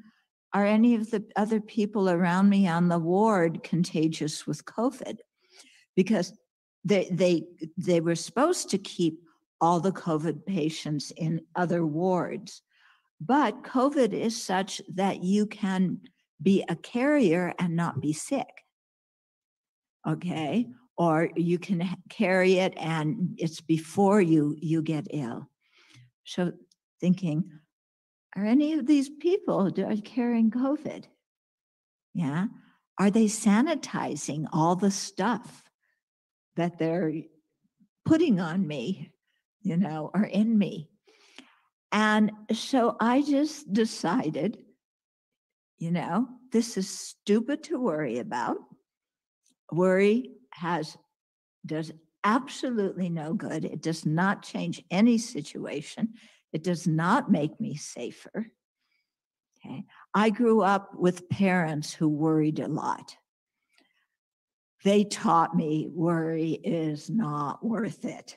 are any of the other people around me on the ward contagious with COVID? Because they were supposed to keep all the COVID patients in other wards. But COVID is such that you can be a carrier and not be sick. Okay. Or you can carry it and it's before you get ill. So thinking, are any of these people carrying COVID? Yeah. Are they sanitizing all the stuff that they're putting on me, or in me? And so I just decided, this is stupid to worry about. Worry does absolutely no good. It does not change any situation. It does not make me safer. Okay. I grew up with parents who worried a lot. They taught me worry is not worth it.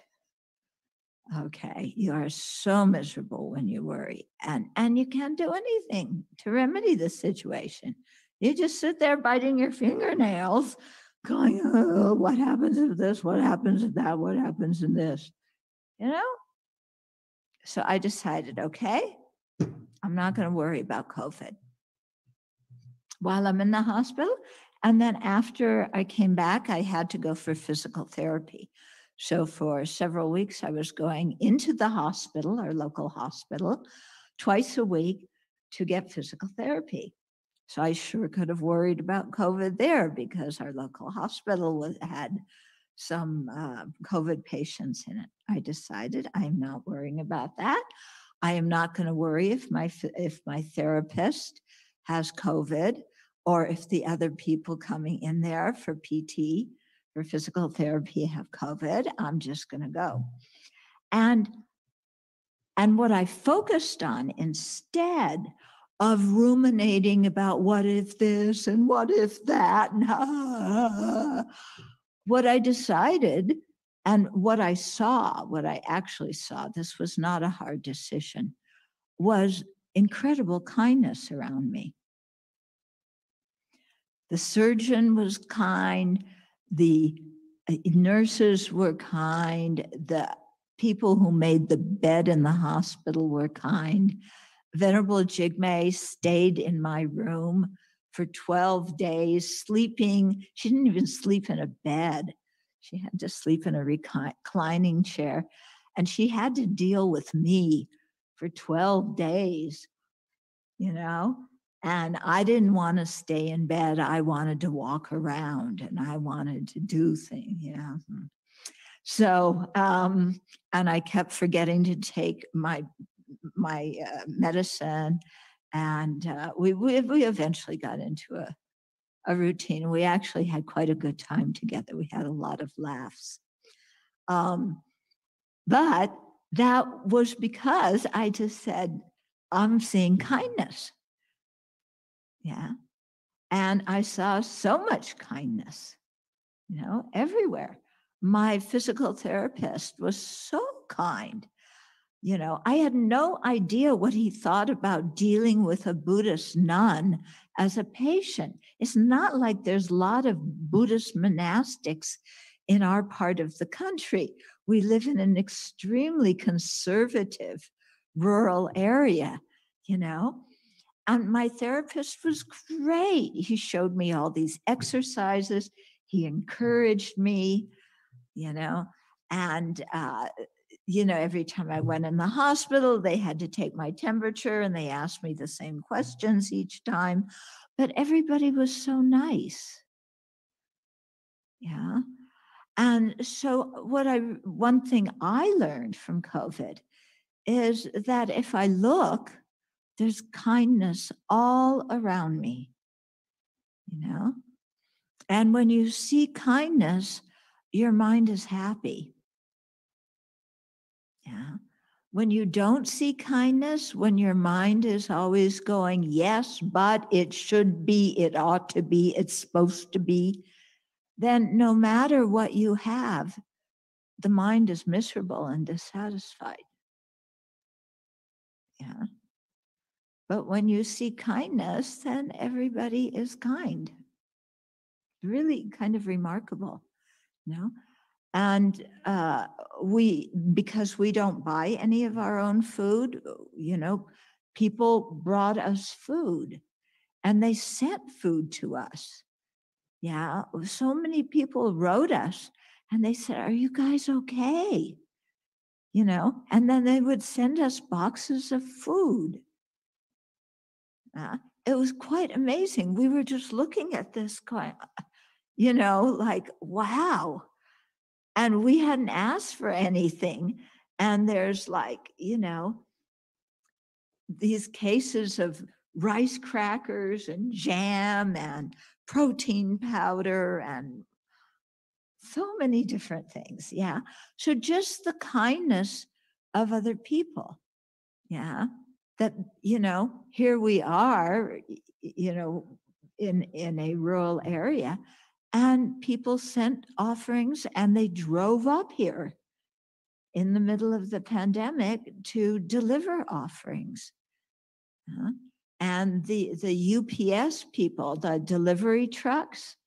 Okay, you are so miserable when you worry, and you can't do anything to remedy the situation. You just sit there biting your fingernails, going, oh, what happens if this? What happens if that? What happens in this? So I decided, okay, I'm not going to worry about COVID while I'm in the hospital. And then after I came back, I had to go for physical therapy. So for several weeks, I was going into the hospital, our local hospital, twice a week to get physical therapy. So I sure could have worried about COVID there because our local hospital had some COVID patients in it. I decided I'm not worrying about that. I am not going to worry if my therapist has COVID or if the other people coming in there for PT, for physical therapy, have COVID. I'm just going to go. And what I focused on instead of ruminating about what if this and what if that, what I decided and what I actually saw, this was not a hard decision, was incredible kindness around me. The surgeon was kind, the nurses were kind, the people who made the bed in the hospital were kind. Venerable Jigme stayed in my room for 12 days, sleeping. She didn't even sleep in a bed. She had to sleep in a reclining chair. And she had to deal with me for 12 days, And I didn't want to stay in bed. I wanted to walk around and I wanted to do things. Yeah. So, and I kept forgetting to take my medicine. And we eventually got into a routine. We actually had quite a good time together. We had a lot of laughs. But that was because I just said, I'm seeing kindness. Yeah. And I saw so much kindness, everywhere. My physical therapist was so kind. I had no idea what he thought about dealing with a Buddhist nun as a patient. It's not like there's a lot of Buddhist monastics in our part of the country. We live in an extremely conservative rural area, And my therapist was great. He showed me all these exercises. He encouraged me, and every time I went in the hospital, they had to take my temperature and they asked me the same questions each time, but everybody was so nice. Yeah. And so one thing I learned from COVID is that if I look, there's kindness all around me, And when you see kindness, your mind is happy. Yeah. When you don't see kindness, when your mind is always going, yes, but it should be, it ought to be, it's supposed to be, then no matter what you have, the mind is miserable and dissatisfied. Yeah. But when you see kindness, then everybody is kind. Really kind of remarkable, And because we don't buy any of our own food, people brought us food and they sent food to us. Yeah, so many people wrote us and they said, are you guys okay? You know, and then they would send us boxes of food. It was quite amazing. We were just looking at this going, you know, like, wow. And we hadn't asked for anything. And there's like, you know, these cases of rice crackers and jam and protein powder and so many different things. Yeah. So just the kindness of other people. Yeah. That, you know, here we are, you know, in a rural area, and people sent offerings and they drove up here in the middle of the pandemic to deliver offerings. And the UPS people, the delivery trucks,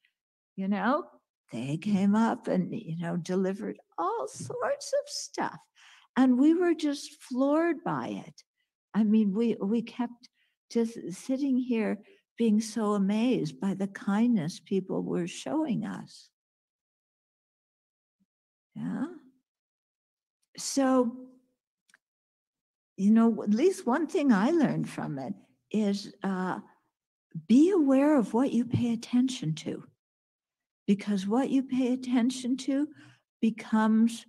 you know, they came up and, you know, delivered all sorts of stuff. And we were just floored by it. I mean, we kept just sitting here being so amazed by the kindness people were showing us. Yeah. So, you know, at least one thing I learned from it is be aware of what you pay attention to, because what you pay attention to becomes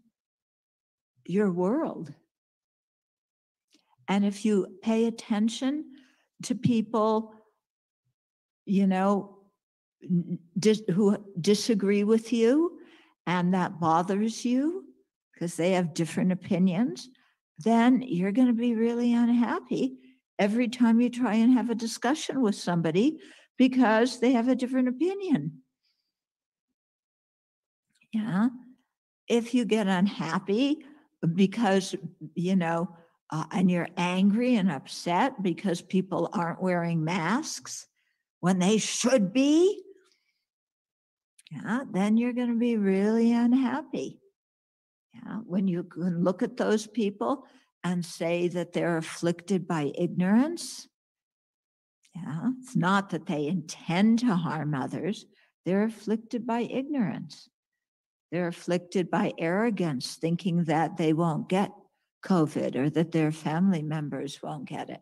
your world. And if you pay attention to people, you know, who disagree with you and that bothers you because they have different opinions, then you're going to be really unhappy every time you try and have a discussion with somebody because they have a different opinion. Yeah. If you get unhappy because, you know, and you're angry and upset because people aren't wearing masks when they should be, yeah, then you're going to be really unhappy. Yeah, when you can look at those people and say that they're afflicted by ignorance, yeah, it's not that they intend to harm others. They're afflicted by ignorance. They're afflicted by arrogance, thinking that they won't get COVID or that their family members won't get it.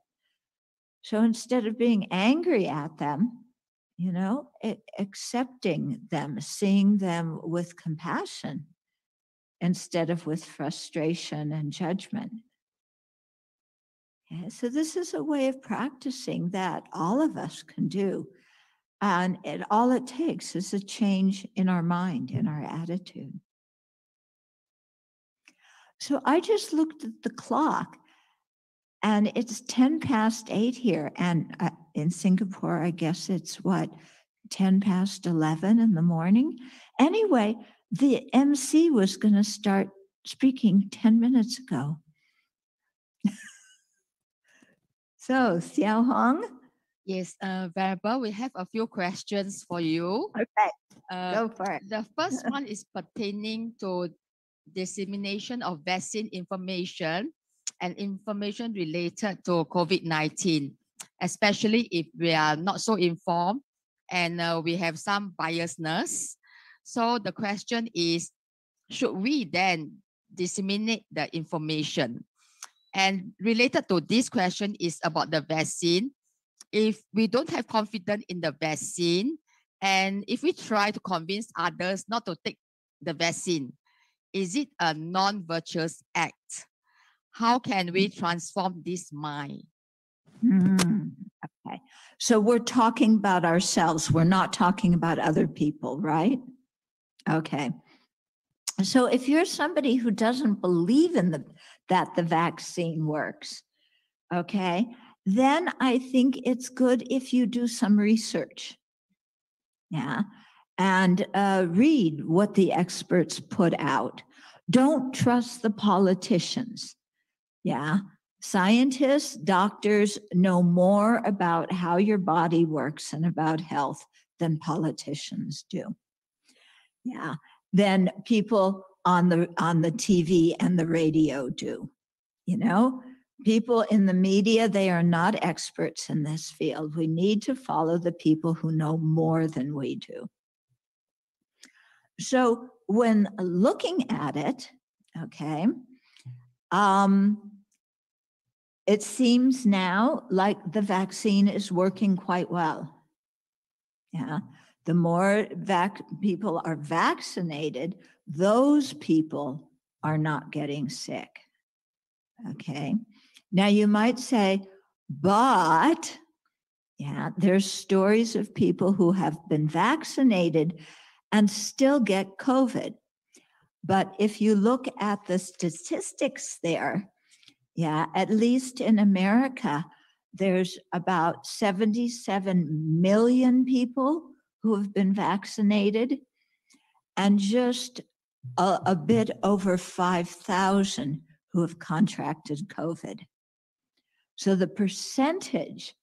So instead of being angry at them, you know, accepting them, seeing them with compassion instead of with frustration and judgment. Okay, so this is a way of practicing that all of us can do. And all it takes is a change in our mind, in our attitude. So I just looked at the clock and it's 8:10 here. And in Singapore, I guess it's 11:10 in the morning. Anyway, the MC was going to start speaking 10 minutes ago. So, Xiao Hong? Yes, Venerable, we have a few questions for you. Okay, go for it. The first one is pertaining to dissemination of vaccine information and information related to COVID-19, especially if we are not so informed and we have some biasness. So the question is, should we then disseminate the information? And related to this question is about the vaccine. If we don't have confidence in the vaccine, and if we try to convince others not to take the vaccine, is it a non-virtuous act? How can we transform this mind? Okay, so we're talking about ourselves. We're not talking about other people, right? Okay. So if you're somebody who doesn't believe in that the vaccine works, okay, then I think it's good if you do some research, yeah, and read what the experts put out. Don't trust the politicians, yeah. Scientists, doctors know more about how your body works and about health than politicians do, yeah, than people on the TV and the radio do, you know. people in the media, they are not experts in this field. We need to follow the people who know more than we do. So when looking at it, okay, it seems now like the vaccine is working quite well. Yeah, the more people are vaccinated, those people are not getting sick. Okay, now you might say, but yeah, there's stories of people who have been vaccinated and still get COVID. But if you look at the statistics there, yeah, at least in America, there's about 77 million people who have been vaccinated and just a bit over 5,000 who have contracted COVID. So the percentage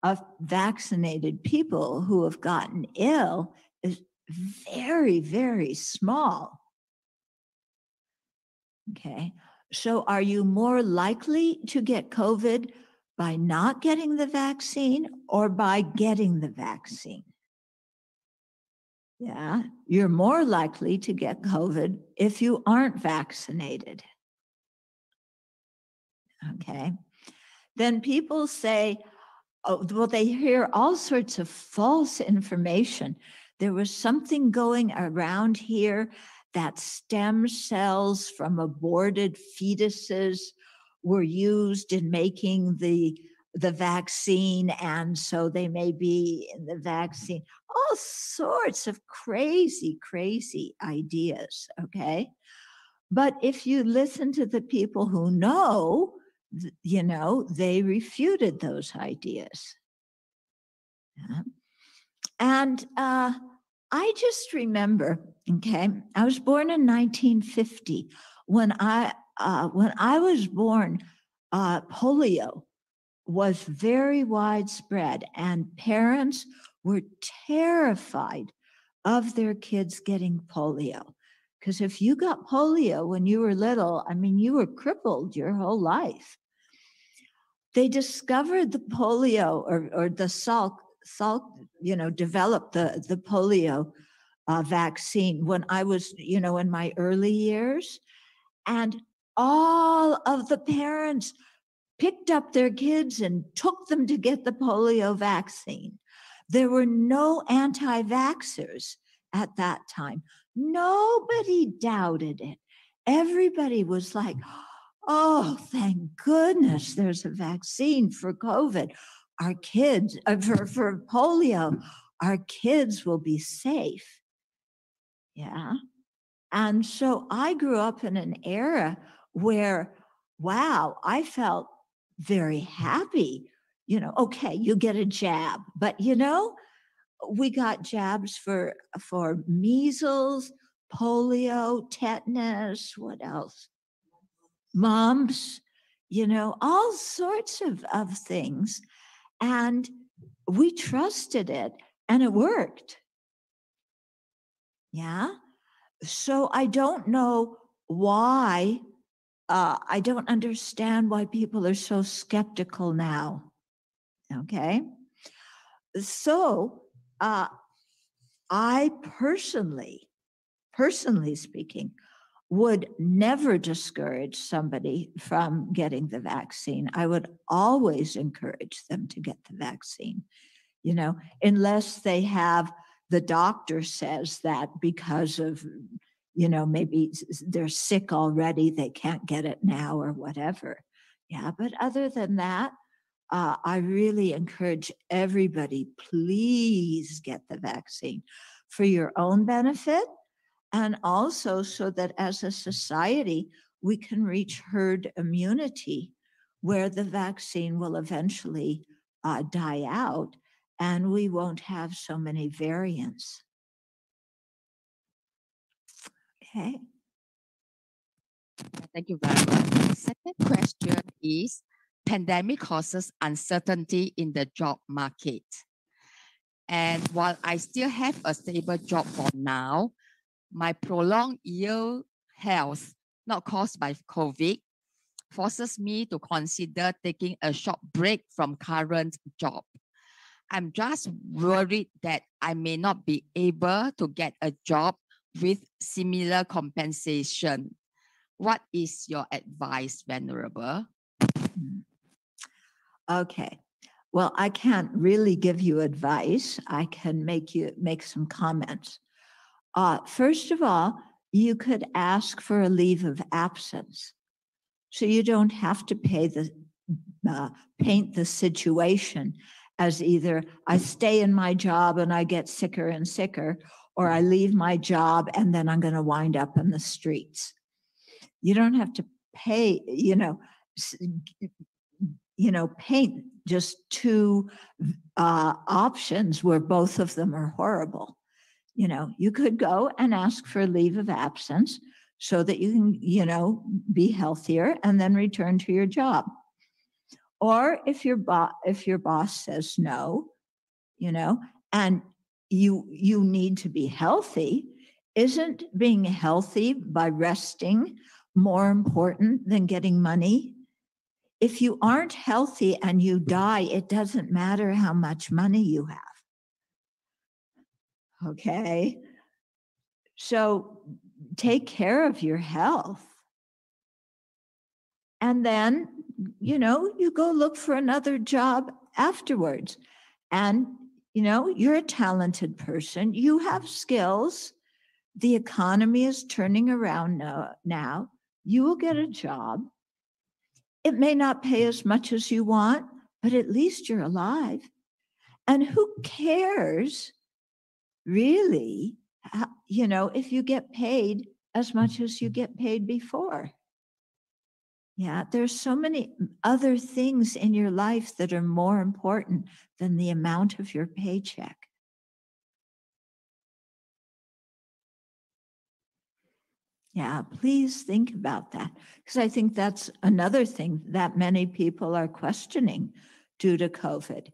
of vaccinated people who have gotten ill is very, very small. Okay, so are you more likely to get COVID by not getting the vaccine or by getting the vaccine? Yeah, you're more likely to get COVID if you aren't vaccinated. Okay, then people say, oh, well, they hear all sorts of false information. There was something going around here that stem cells from aborted fetuses were used in making the vaccine, and so they may be in the vaccine. All sorts of crazy, crazy ideas, okay? But if you listen to the people who know, you know, they refuted those ideas. Yeah. And I just remember, okay, I was born in 1950. When I was born, polio was very widespread, and parents were terrified of their kids getting polio. Because if you got polio when you were little, I mean, you were crippled your whole life. They discovered the polio or the Salk, you know, developed the polio vaccine when I was, you know, in my early years. And all of the parents picked up their kids and took them to get the polio vaccine. There were no anti-vaxxers at that time. Nobody doubted it. Everybody was like, oh, thank goodness there's a vaccine for COVID. Our kids, for polio, our kids will be safe. Yeah. And so I grew up in an era where, wow, I felt very happy. You know, okay, you get a jab, but you know, we got jabs for measles, polio, tetanus, what else? Mumps, you know, all sorts of things. And we trusted it and it worked. Yeah. So I don't know why, I don't understand why people are so skeptical now. Okay. So I personally speaking, would never discourage somebody from getting the vaccine. I would always encourage them to get the vaccine, you know, unless they have, the doctor says that because of, you know, maybe they're sick already, they can't get it now or whatever. Yeah, but other than that, I really encourage everybody, please get the vaccine for your own benefit, and also so that as a society, we can reach herd immunity where the vaccine will eventually die out and we won't have so many variants. Okay. Thank you very much. The second question is, pandemic causes uncertainty in the job market. And while I still have a stable job for now, my prolonged ill health, not caused by COVID, forces me to consider taking a short break from current job. I'm just worried that I may not be able to get a job with similar compensation. What is your advice, Venerable? Okay. Well, I can't really give you advice. I can make some comments. First of all, you could ask for a leave of absence. So you don't have to paint the situation as either I stay in my job and I get sicker and sicker, or I leave my job and then I'm going to wind up in the streets. You don't have to pay, paint just two options where both of them are horrible. You could go and ask for a leave of absence so that you can, be healthier and then return to your job. Or if your boss says no, and you need to be healthy, isn't being healthy by resting more important than getting money? If you aren't healthy and you die, it doesn't matter how much money you have. Okay? So take care of your health. And then, you go look for another job afterwards. And, you're a talented person. You have skills. The economy is turning around now. You will get a job. It may not pay as much as you want, but at least you're alive. And who cares, really, if you get paid as much as you get paid before? Yeah, there's so many other things in your life that are more important than the amount of your paycheck. Yeah, please think about that, because I think that's another thing that many people are questioning due to COVID,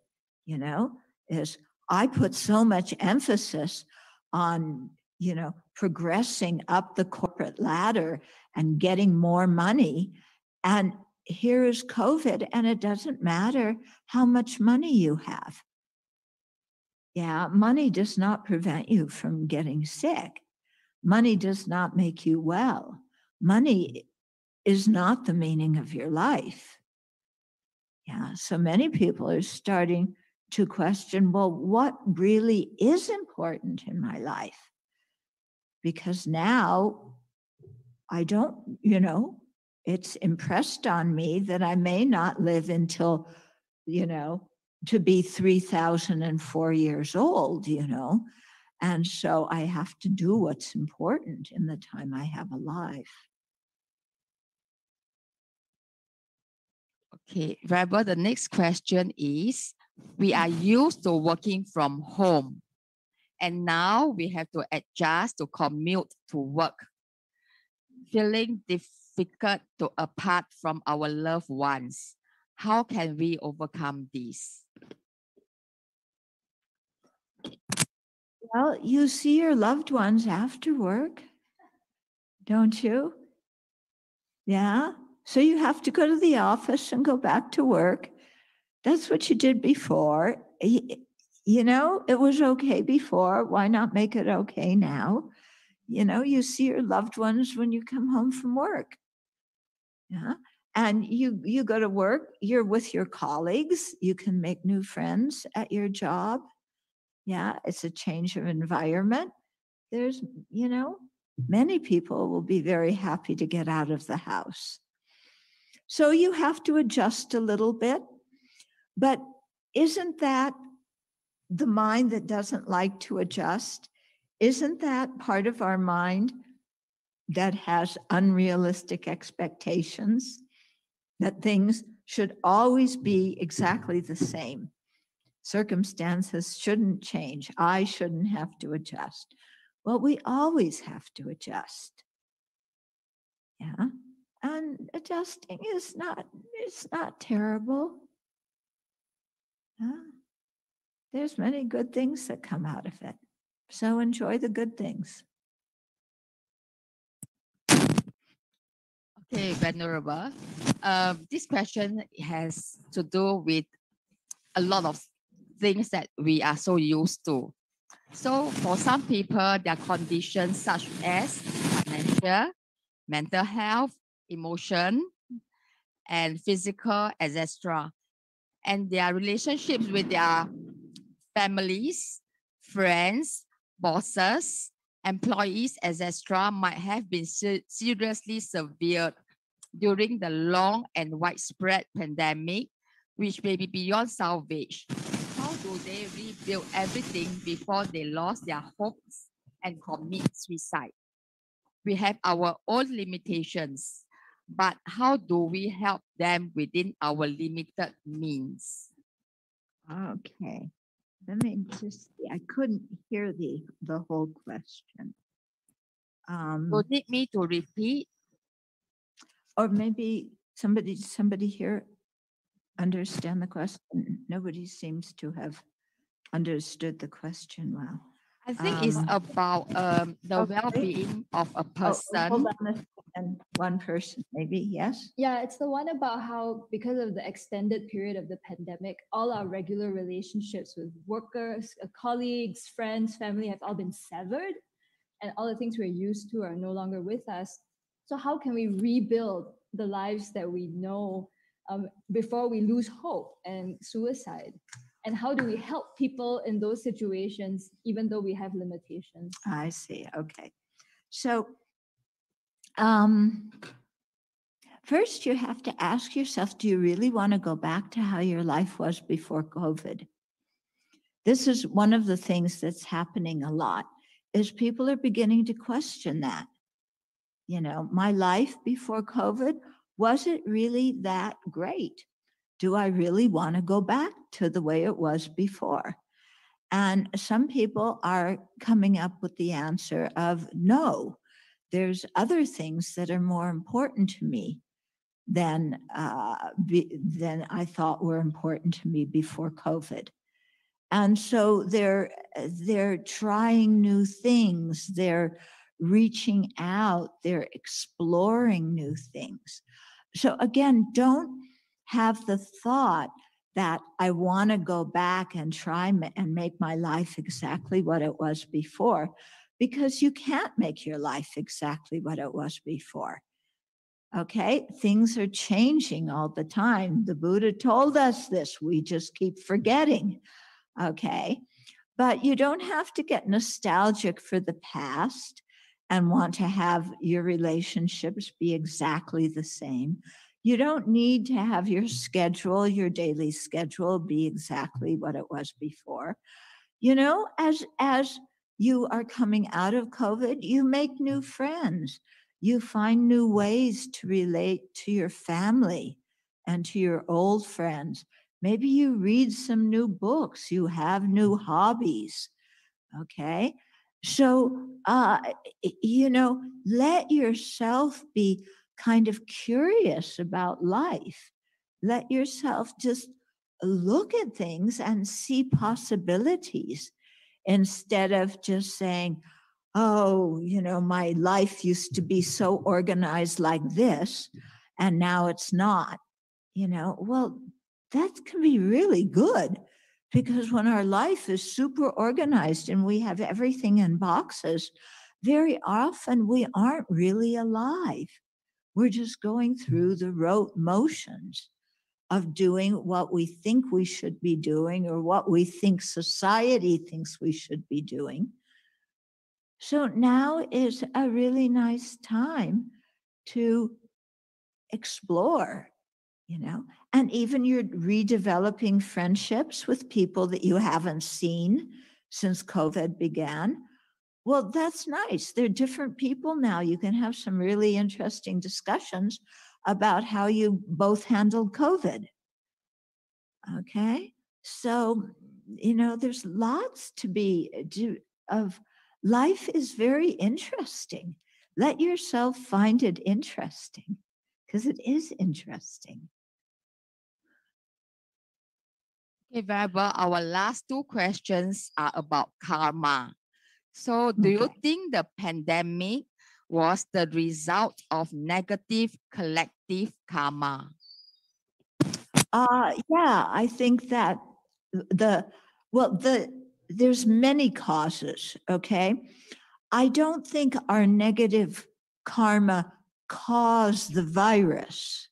is I put so much emphasis on, progressing up the corporate ladder and getting more money. And here is COVID, and it doesn't matter how much money you have. Yeah, money does not prevent you from getting sick. Money does not make you well. Money is not the meaning of your life. Yeah, so many people are starting to question, well, what really is important in my life? Because now I don't, it's impressed on me that I may not live until, to be 3,004 years old, And so I have to do what's important in the time I have alive. Okay, Venerable, the next question is, we are used to working from home, and now we have to adjust to commute to work, feeling difficult to apart from our loved ones. How can we overcome this? Well, you see your loved ones after work, don't you? Yeah. So you have to go to the office and go back to work. That's what you did before. It was okay before. Why not make it okay now? You see your loved ones when you come home from work. Yeah. And you go to work, you're with your colleagues. You can make new friends at your job. Yeah, it's a change of environment. There's, many people will be very happy to get out of the house. So you have to adjust a little bit. But isn't that the mind that doesn't like to adjust? Isn't that part of our mind that has unrealistic expectations? That things should always be exactly the same. Circumstances shouldn't change. I shouldn't have to adjust. Well, we always have to adjust. Yeah. And adjusting it's not terrible. Yeah. There's many good things that come out of it. So enjoy the good things. Okay, Venerable. This question has to do with a lot of things that we are so used to. So for some people, their conditions such as financial, mental health, emotion, and physical, etc. And their relationships with their families, friends, bosses, employees, etc., might have been seriously severed during the long and widespread pandemic, which may be beyond salvage. How do they rebuild everything before they lost their hopes and commit suicide? We have our own limitations, but how do we help them within our limited means? Okay. Let me just see. I couldn't hear the whole question. You need me to repeat? Or maybe somebody here understand the question. Nobody seems to have understood the question well. I think it's about the okay. well-being of a Hold person. on a second. One person, maybe, yes? Yeah, it's the one about how, because of the extended period of the pandemic, all our regular relationships with workers, colleagues, friends, family have all been severed, and all the things we're used to are no longer with us. So how can we rebuild the lives that we know before we lose hope and suicide? And how do we help people in those situations, even though we have limitations? I see. Okay. So first you have to ask yourself, do you really want to go back to how your life was before COVID? This is one of the things that's happening a lot, is people are beginning to question that. You know, my life before COVID, was it really that great? Do I really want to go back to the way it was before? And some people are coming up with the answer of no, there's other things that are more important to me than I thought were important to me before COVID. And so they're trying new things, they're reaching out, they're exploring new things. So again, don't have the thought that I want to go back and try and make my life exactly what it was before, because you can't make your life exactly what it was before. Okay, things are changing all the time. The Buddha told us this, we just keep forgetting. Okay, but you don't have to get nostalgic for the past and want to have your relationships be exactly the same. You don't need to have your schedule, your daily schedule, be exactly what it was before. You know, as you are coming out of COVID, you make new friends. You find new ways to relate to your family and to your old friends. Maybe you read some new books, you have new hobbies. Okay. So, you know, let yourself be kind of curious about life. Let yourself just look at things and see possibilities instead of just saying, oh, you know, my life used to be so organized like this, and now it's not. You know, well, that can be really good, because when our life is super organized and we have everything in boxes, very often we aren't really alive. We're just going through the rote motions of doing what we think we should be doing or what we think society thinks we should be doing. So now is a really nice time to explore, you know, and even you're redeveloping friendships with people that you haven't seen since COVID began. Well, that's nice. They're different people now. You can have some really interesting discussions about how you both handled COVID. Okay. So, you know, there's lots to be of life is very interesting. Let yourself find it interesting, because it is interesting. Okay, Venerable, our last two questions are about karma. So do you think the pandemic was the result of negative collective karma? Yeah, I think that there's many causes, okay? I don't think our negative karma caused the virus,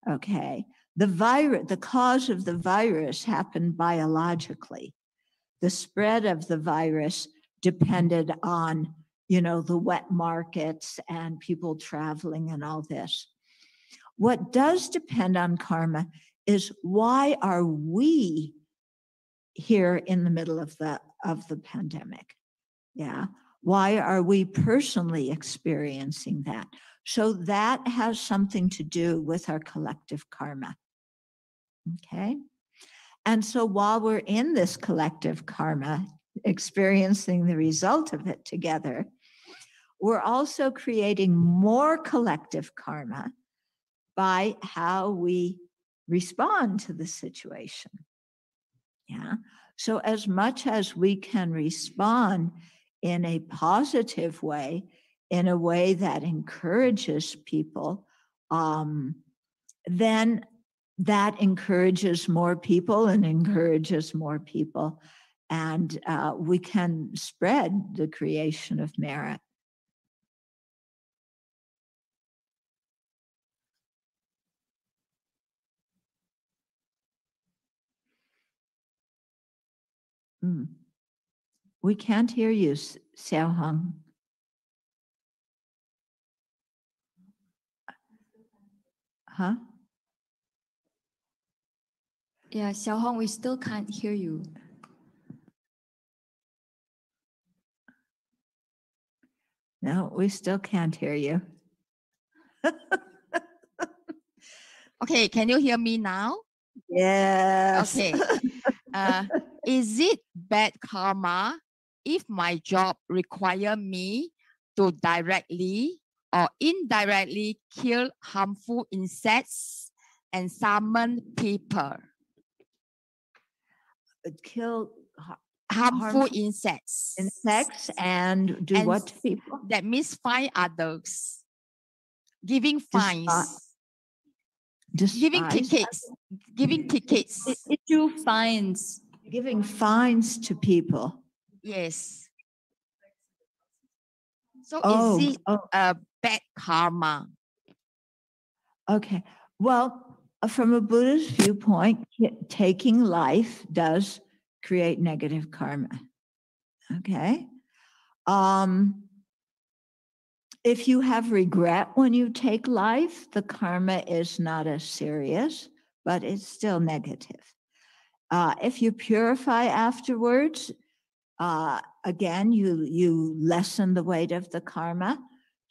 okay? The cause of the virus happened biologically. The spread of the virus depended on, the wet markets and people traveling and all this. What does depend on karma is why are we here in the middle of the pandemic? Yeah. Why are we personally experiencing that? So that has something to do with our collective karma. Okay. And so while we're in this collective karma, experiencing the result of it together, we're also creating more collective karma by how we respond to the situation. Yeah. So as much as we can respond in a positive way, in a way that encourages people, then that encourages more people and encourages more people. And we can spread the creation of merit. We can't hear you, Xiaohong. Huh? Yeah, Xiaohong, we still can't hear you. No, we still can't hear you. Okay, can you hear me now? Yes. Okay. Is it bad karma if my job require me to directly or indirectly kill harmful insects and summon people? Kill harmful insects. Insects and do what to people? That means fine others. Giving fines. Giving tickets. Giving tickets. Issue fines. Giving fines to people. Yes. So is it a bad karma? Okay. Well, from a Buddhist viewpoint, taking life does create negative karma. Okay. If you have regret when you take life, the karma is not as serious, but it's still negative. If you purify afterwards, again, you lessen the weight of the karma.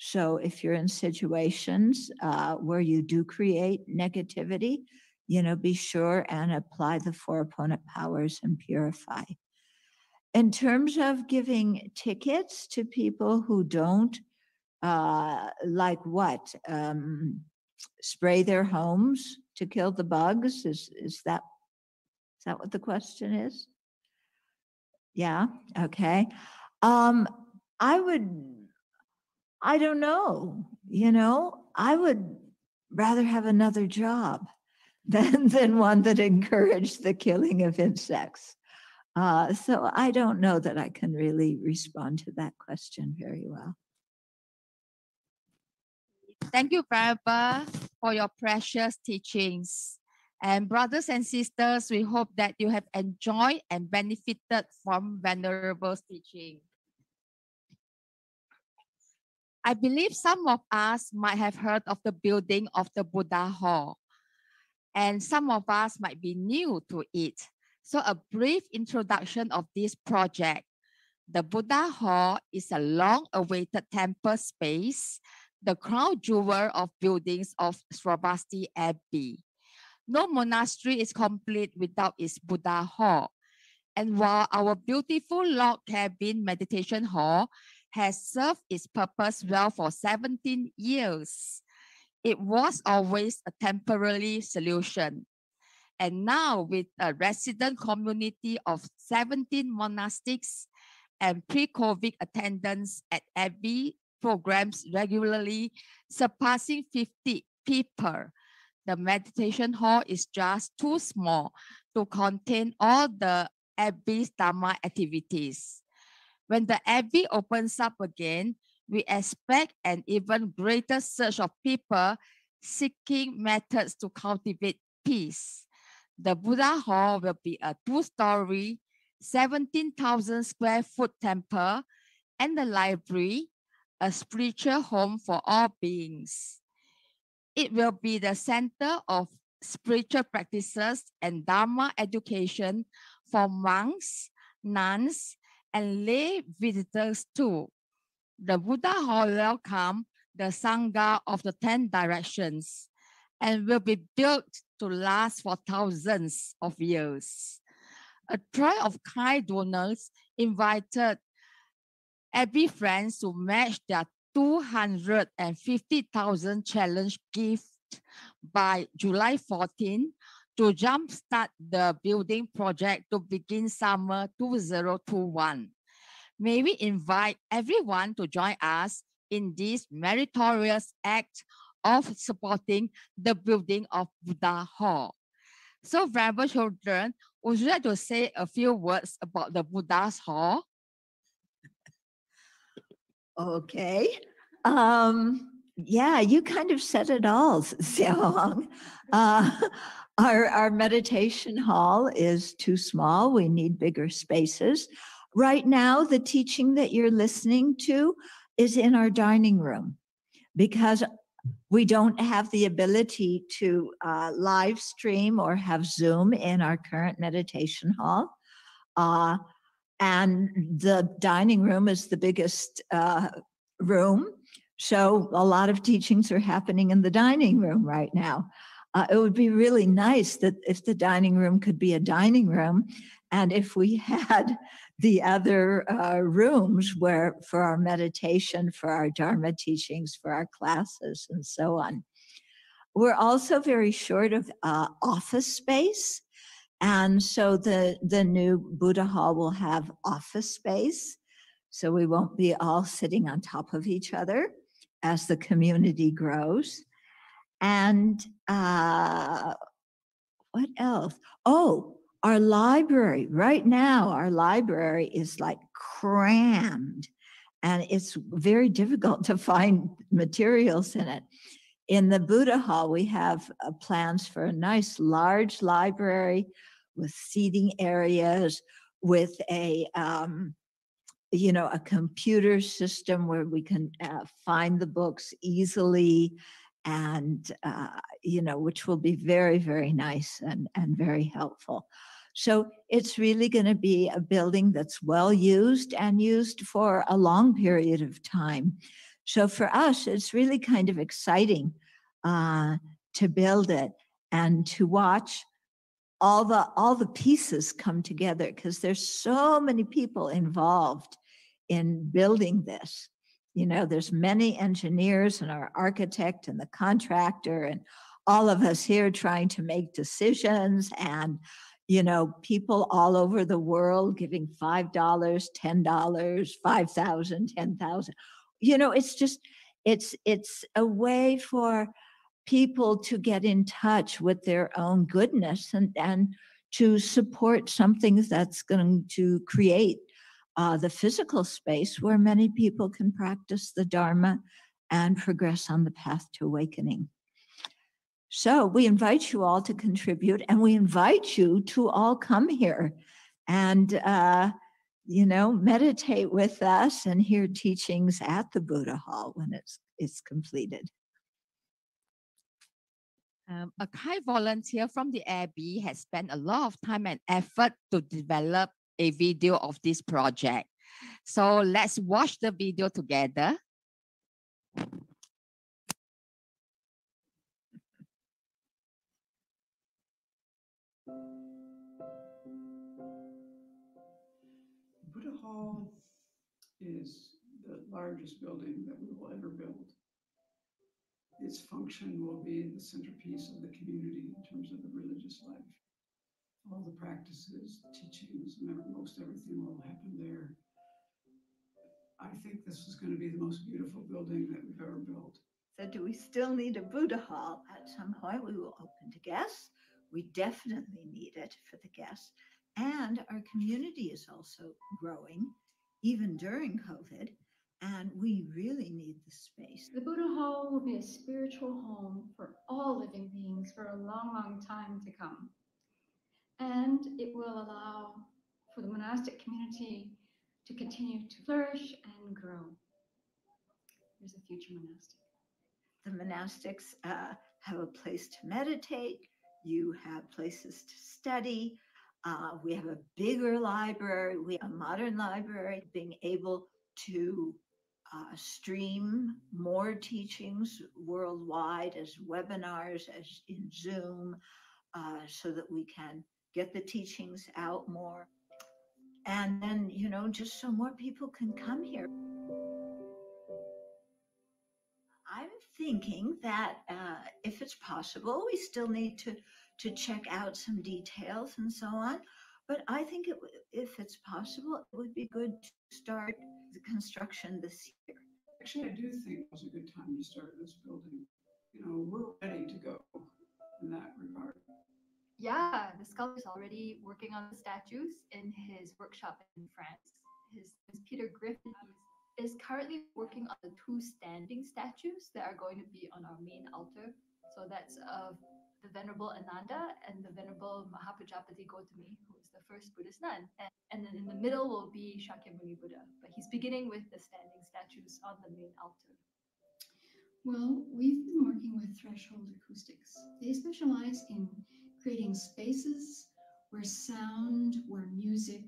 So if you're in situations where you do create negativity, be sure and apply the four opponent powers and purify. In terms of giving tickets to people who don't, like what? Spray their homes to kill the bugs? Is that what the question is? Yeah, okay. I don't know, I would rather have another job than one that encouraged the killing of insects. So I don't know that I can really respond to that question very well. Thank you, Venerable, for your precious teachings. And brothers and sisters, we hope that you have enjoyed and benefited from Venerable's teaching. I believe some of us might have heard of the building of the Buddha Hall, and some of us might be new to it. So a brief introduction of this project. The Buddha Hall is a long-awaited temple space, the crown jewel of buildings of Sravasti Abbey. No monastery is complete without its Buddha Hall. And while our beautiful log cabin meditation hall has served its purpose well for 17 years, it was always a temporary solution. And now with a resident community of 17 monastics and pre-COVID attendance at Abbey programs regularly, surpassing 50 people. The meditation hall is just too small to contain all the Abbey's Dharma activities. When the Abbey opens up again, we expect an even greater surge of people seeking methods to cultivate peace. The Buddha Hall will be a two-story, 17,000 square foot temple and the library, a spiritual home for all beings. It will be the center of spiritual practices and Dharma education for monks, nuns, and lay visitors too. The Buddha Hall welcomes the Sangha of the 10 directions and will be built to last for thousands of years. A tribe of kind donors invited Abbey friends to match their 250,000 challenge gift by July 14 to jumpstart the building project to begin summer 2021. May we invite everyone to join us in this meritorious act of supporting the building of Buddha Hall. So, Venerable Children, would you like to say a few words about the Buddha's Hall? Okay. Yeah, you kind of said it all, Xiaohong. Our meditation hall is too small. We need bigger spaces. Right now, the teaching that you're listening to is in our dining room because we don't have the ability to live stream or have Zoom in our current meditation hall. And the dining room is the biggest room. So a lot of teachings are happening in the dining room right now. It would be really nice that if the dining room could be a dining room and if we had the other rooms where for our meditation, for our Dharma teachings, for our classes and so on. We're also very short of office space. And so the new Buddha Hall will have office space. So we won't be all sitting on top of each other as the community grows. And what else? Oh, our library. Right now, our library is like crammed. And it's very difficult to find materials in it. In the Buddha Hall, we have plans for a nice large library with seating areas, with a computer system where we can find the books easily, and which will be very, very nice and very helpful. So it's really going to be a building that's well used and used for a long period of time. So for us, it's really kind of exciting to build it and to watch all the pieces come together, because there's so many people involved in building this. There's many engineers and our architect and the contractor and all of us here trying to make decisions, and people all over the world giving $5, $10, 5,000, 10,000. It's a way for people to get in touch with their own goodness and to support something that's going to create the physical space where many people can practice the Dharma and progress on the path to awakening. So we invite you all to contribute, and we invite you to all come here and, meditate with us and hear teachings at the Buddha Hall when it's completed. A kind volunteer from the Abbey has spent a lot of time and effort to develop a video of this project. So let's watch the video together. Buddha Hall is the largest building that we will ever build. Its function will be the centerpiece of the community in terms of the religious life. All the practices, teachings, most everything will happen there. I think this is going to be the most beautiful building that we've ever built. So do we still need a Buddha hall? At some point we will open to guests. We definitely need it for the guests. And our community is also growing, even during COVID. And we really need the space. The Buddha Hall will be a spiritual home for all living beings for a long, long time to come. And it will allow for the monastic community to continue to flourish and grow. There's a future monastic. The monastics have a place to meditate. You have places to study. We have a bigger library. We have a modern library. Being able to stream more teachings worldwide as webinars, as in Zoom, so that we can get the teachings out more. And then, just so more people can come here. I'm thinking that if it's possible, we still need to check out some details and so on. But I think if it's possible, it would be good to start the construction this year. Actually, I do think it was a good time you started this building. We're ready to go in that regard. Yeah, the sculptor is already working on the statues in his workshop in France. His name is Peter Griffin. He is currently working on the 2 standing statues that are going to be on our main altar. So that's of the Venerable Ananda and the Venerable Mahapajapati Gautami, who is the first Buddhist nun. And then in the middle will be Shakyamuni Buddha. But he's beginning with the standing statues on the main altar. Well, we've been working with Threshold Acoustics. They specialize in creating spaces where sound, where music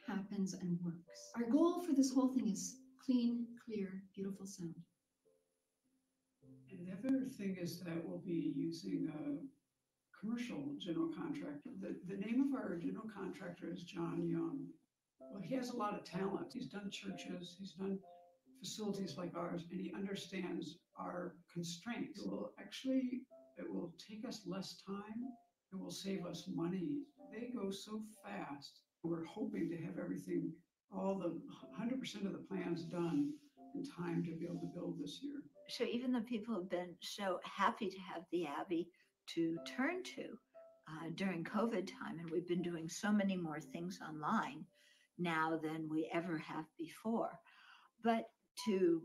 happens and works. Our goal for this whole thing is clean, clear, beautiful sound. And the other thing is that we'll be using a commercial general contractor. The name of our general contractor is John Young. Well, he has a lot of talent. He's done churches, he's done facilities like ours, and he understands our constraints. It will take us less time. It will save us money. They go so fast. We're hoping to have everything, all the 100% of the plans done in time to be able to build this year. So even though people have been so happy to have the Abbey to turn to during COVID time, and we've been doing so many more things online now than we ever have before, but to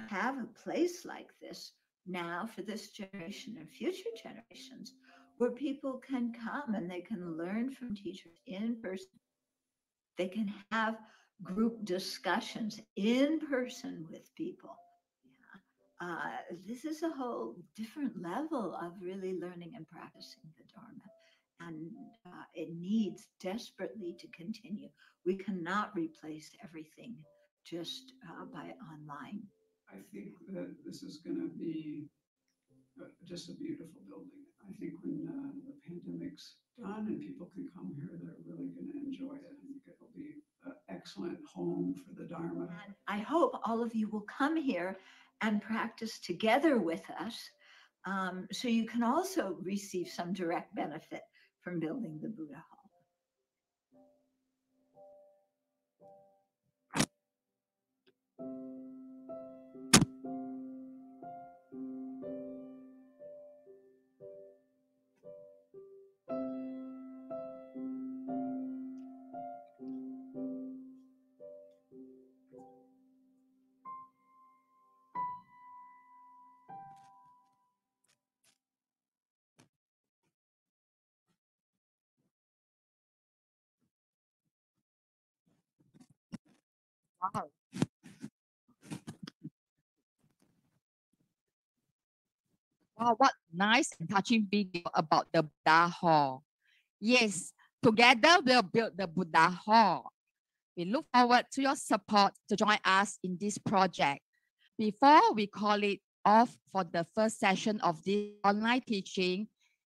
have a place like this now for this generation and future generations where people can come and they can learn from teachers in person. They can have group discussions in person with people. This is a whole different level of really learning and practicing the Dharma. And it needs desperately to continue. We cannot replace everything just by online. I think that this is going to be just a beautiful building. I think when the pandemic's done and people can come here, they're really going to enjoy it. I think it'll be an excellent home for the Dharma. And I hope all of you will come here and practice together with us, so you can also receive some direct benefit from building the Buddha Hall. Wow. Wow, what nice and touching video about the Buddha Hall. Yes, together we'll build the Buddha Hall. We look forward to your support to join us in this project. Before we call it off for the first session of this online teaching,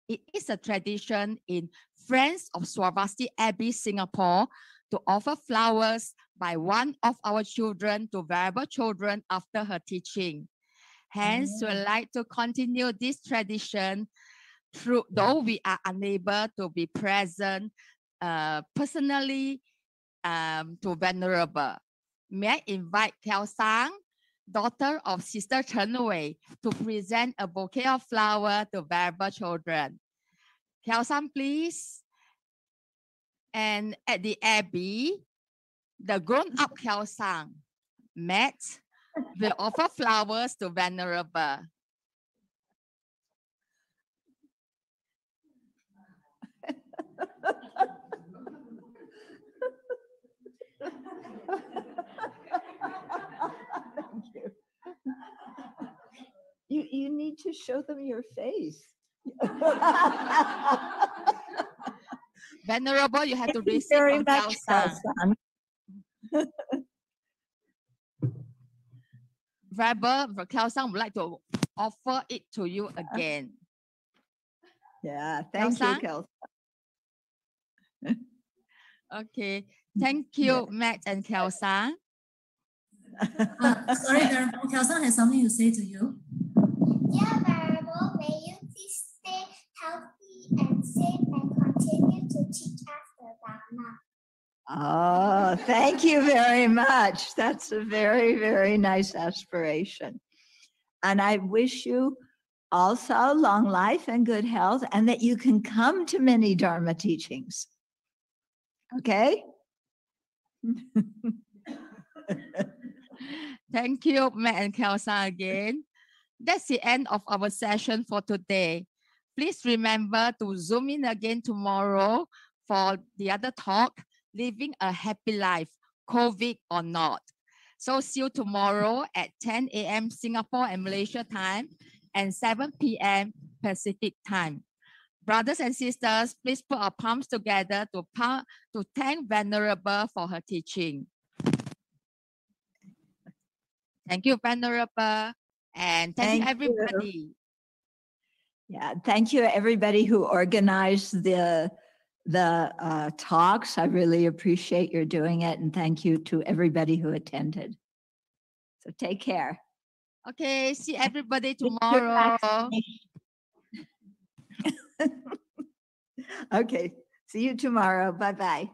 it is a tradition in Friends of Swarovski Abbey, Singapore, to offer flowers by one of our children to Venerable Chodron after her teaching. Hence, we'd like to continue this tradition though we are unable to be present personally to Venerable. may I invite Kiao Sang, daughter of Sister Chen Wei, to present a bouquet of flowers to Venerable children. Kiao Sang, please. And at the Abbey, the grown-up Kiao Sang, Matt, will offer flowers to Venerable. You need to show them your face. Venerable, you have to Thank you receive very from much, Kiao Sang. Kiao-san. Venerable, Kiao Sang would like to offer it to you again. Yeah, thank you, Kiao-san? Kiao. Okay, thank you, Matt and Kiao Sang. Sorry, Venerable. Kiao-san has something to say to you. Dear Venerable, may you please stay healthy and safe and continue to teach us the Dharma. Oh, thank you very much. That's a very, very nice aspiration. And I wish you also long life and good health, and that you can come to many Dharma teachings. Okay? Thank you, Matt and Kiao Sang again. That's the end of our session for today. Please remember to zoom in again tomorrow for the other talk, Living a Happy Life, COVID or not. So see you tomorrow at 10 a.m. Singapore and Malaysia time and 7 p.m. Pacific time. Brothers and sisters, please put our palms together to thank Venerable for her teaching. Thank you, Venerable. And thank you, everybody. Yeah, thank you, everybody who organized the talks. I really appreciate your doing it, and thank you to everybody who attended. So take care. Okay, see everybody tomorrow. Okay, see you tomorrow. Bye-bye.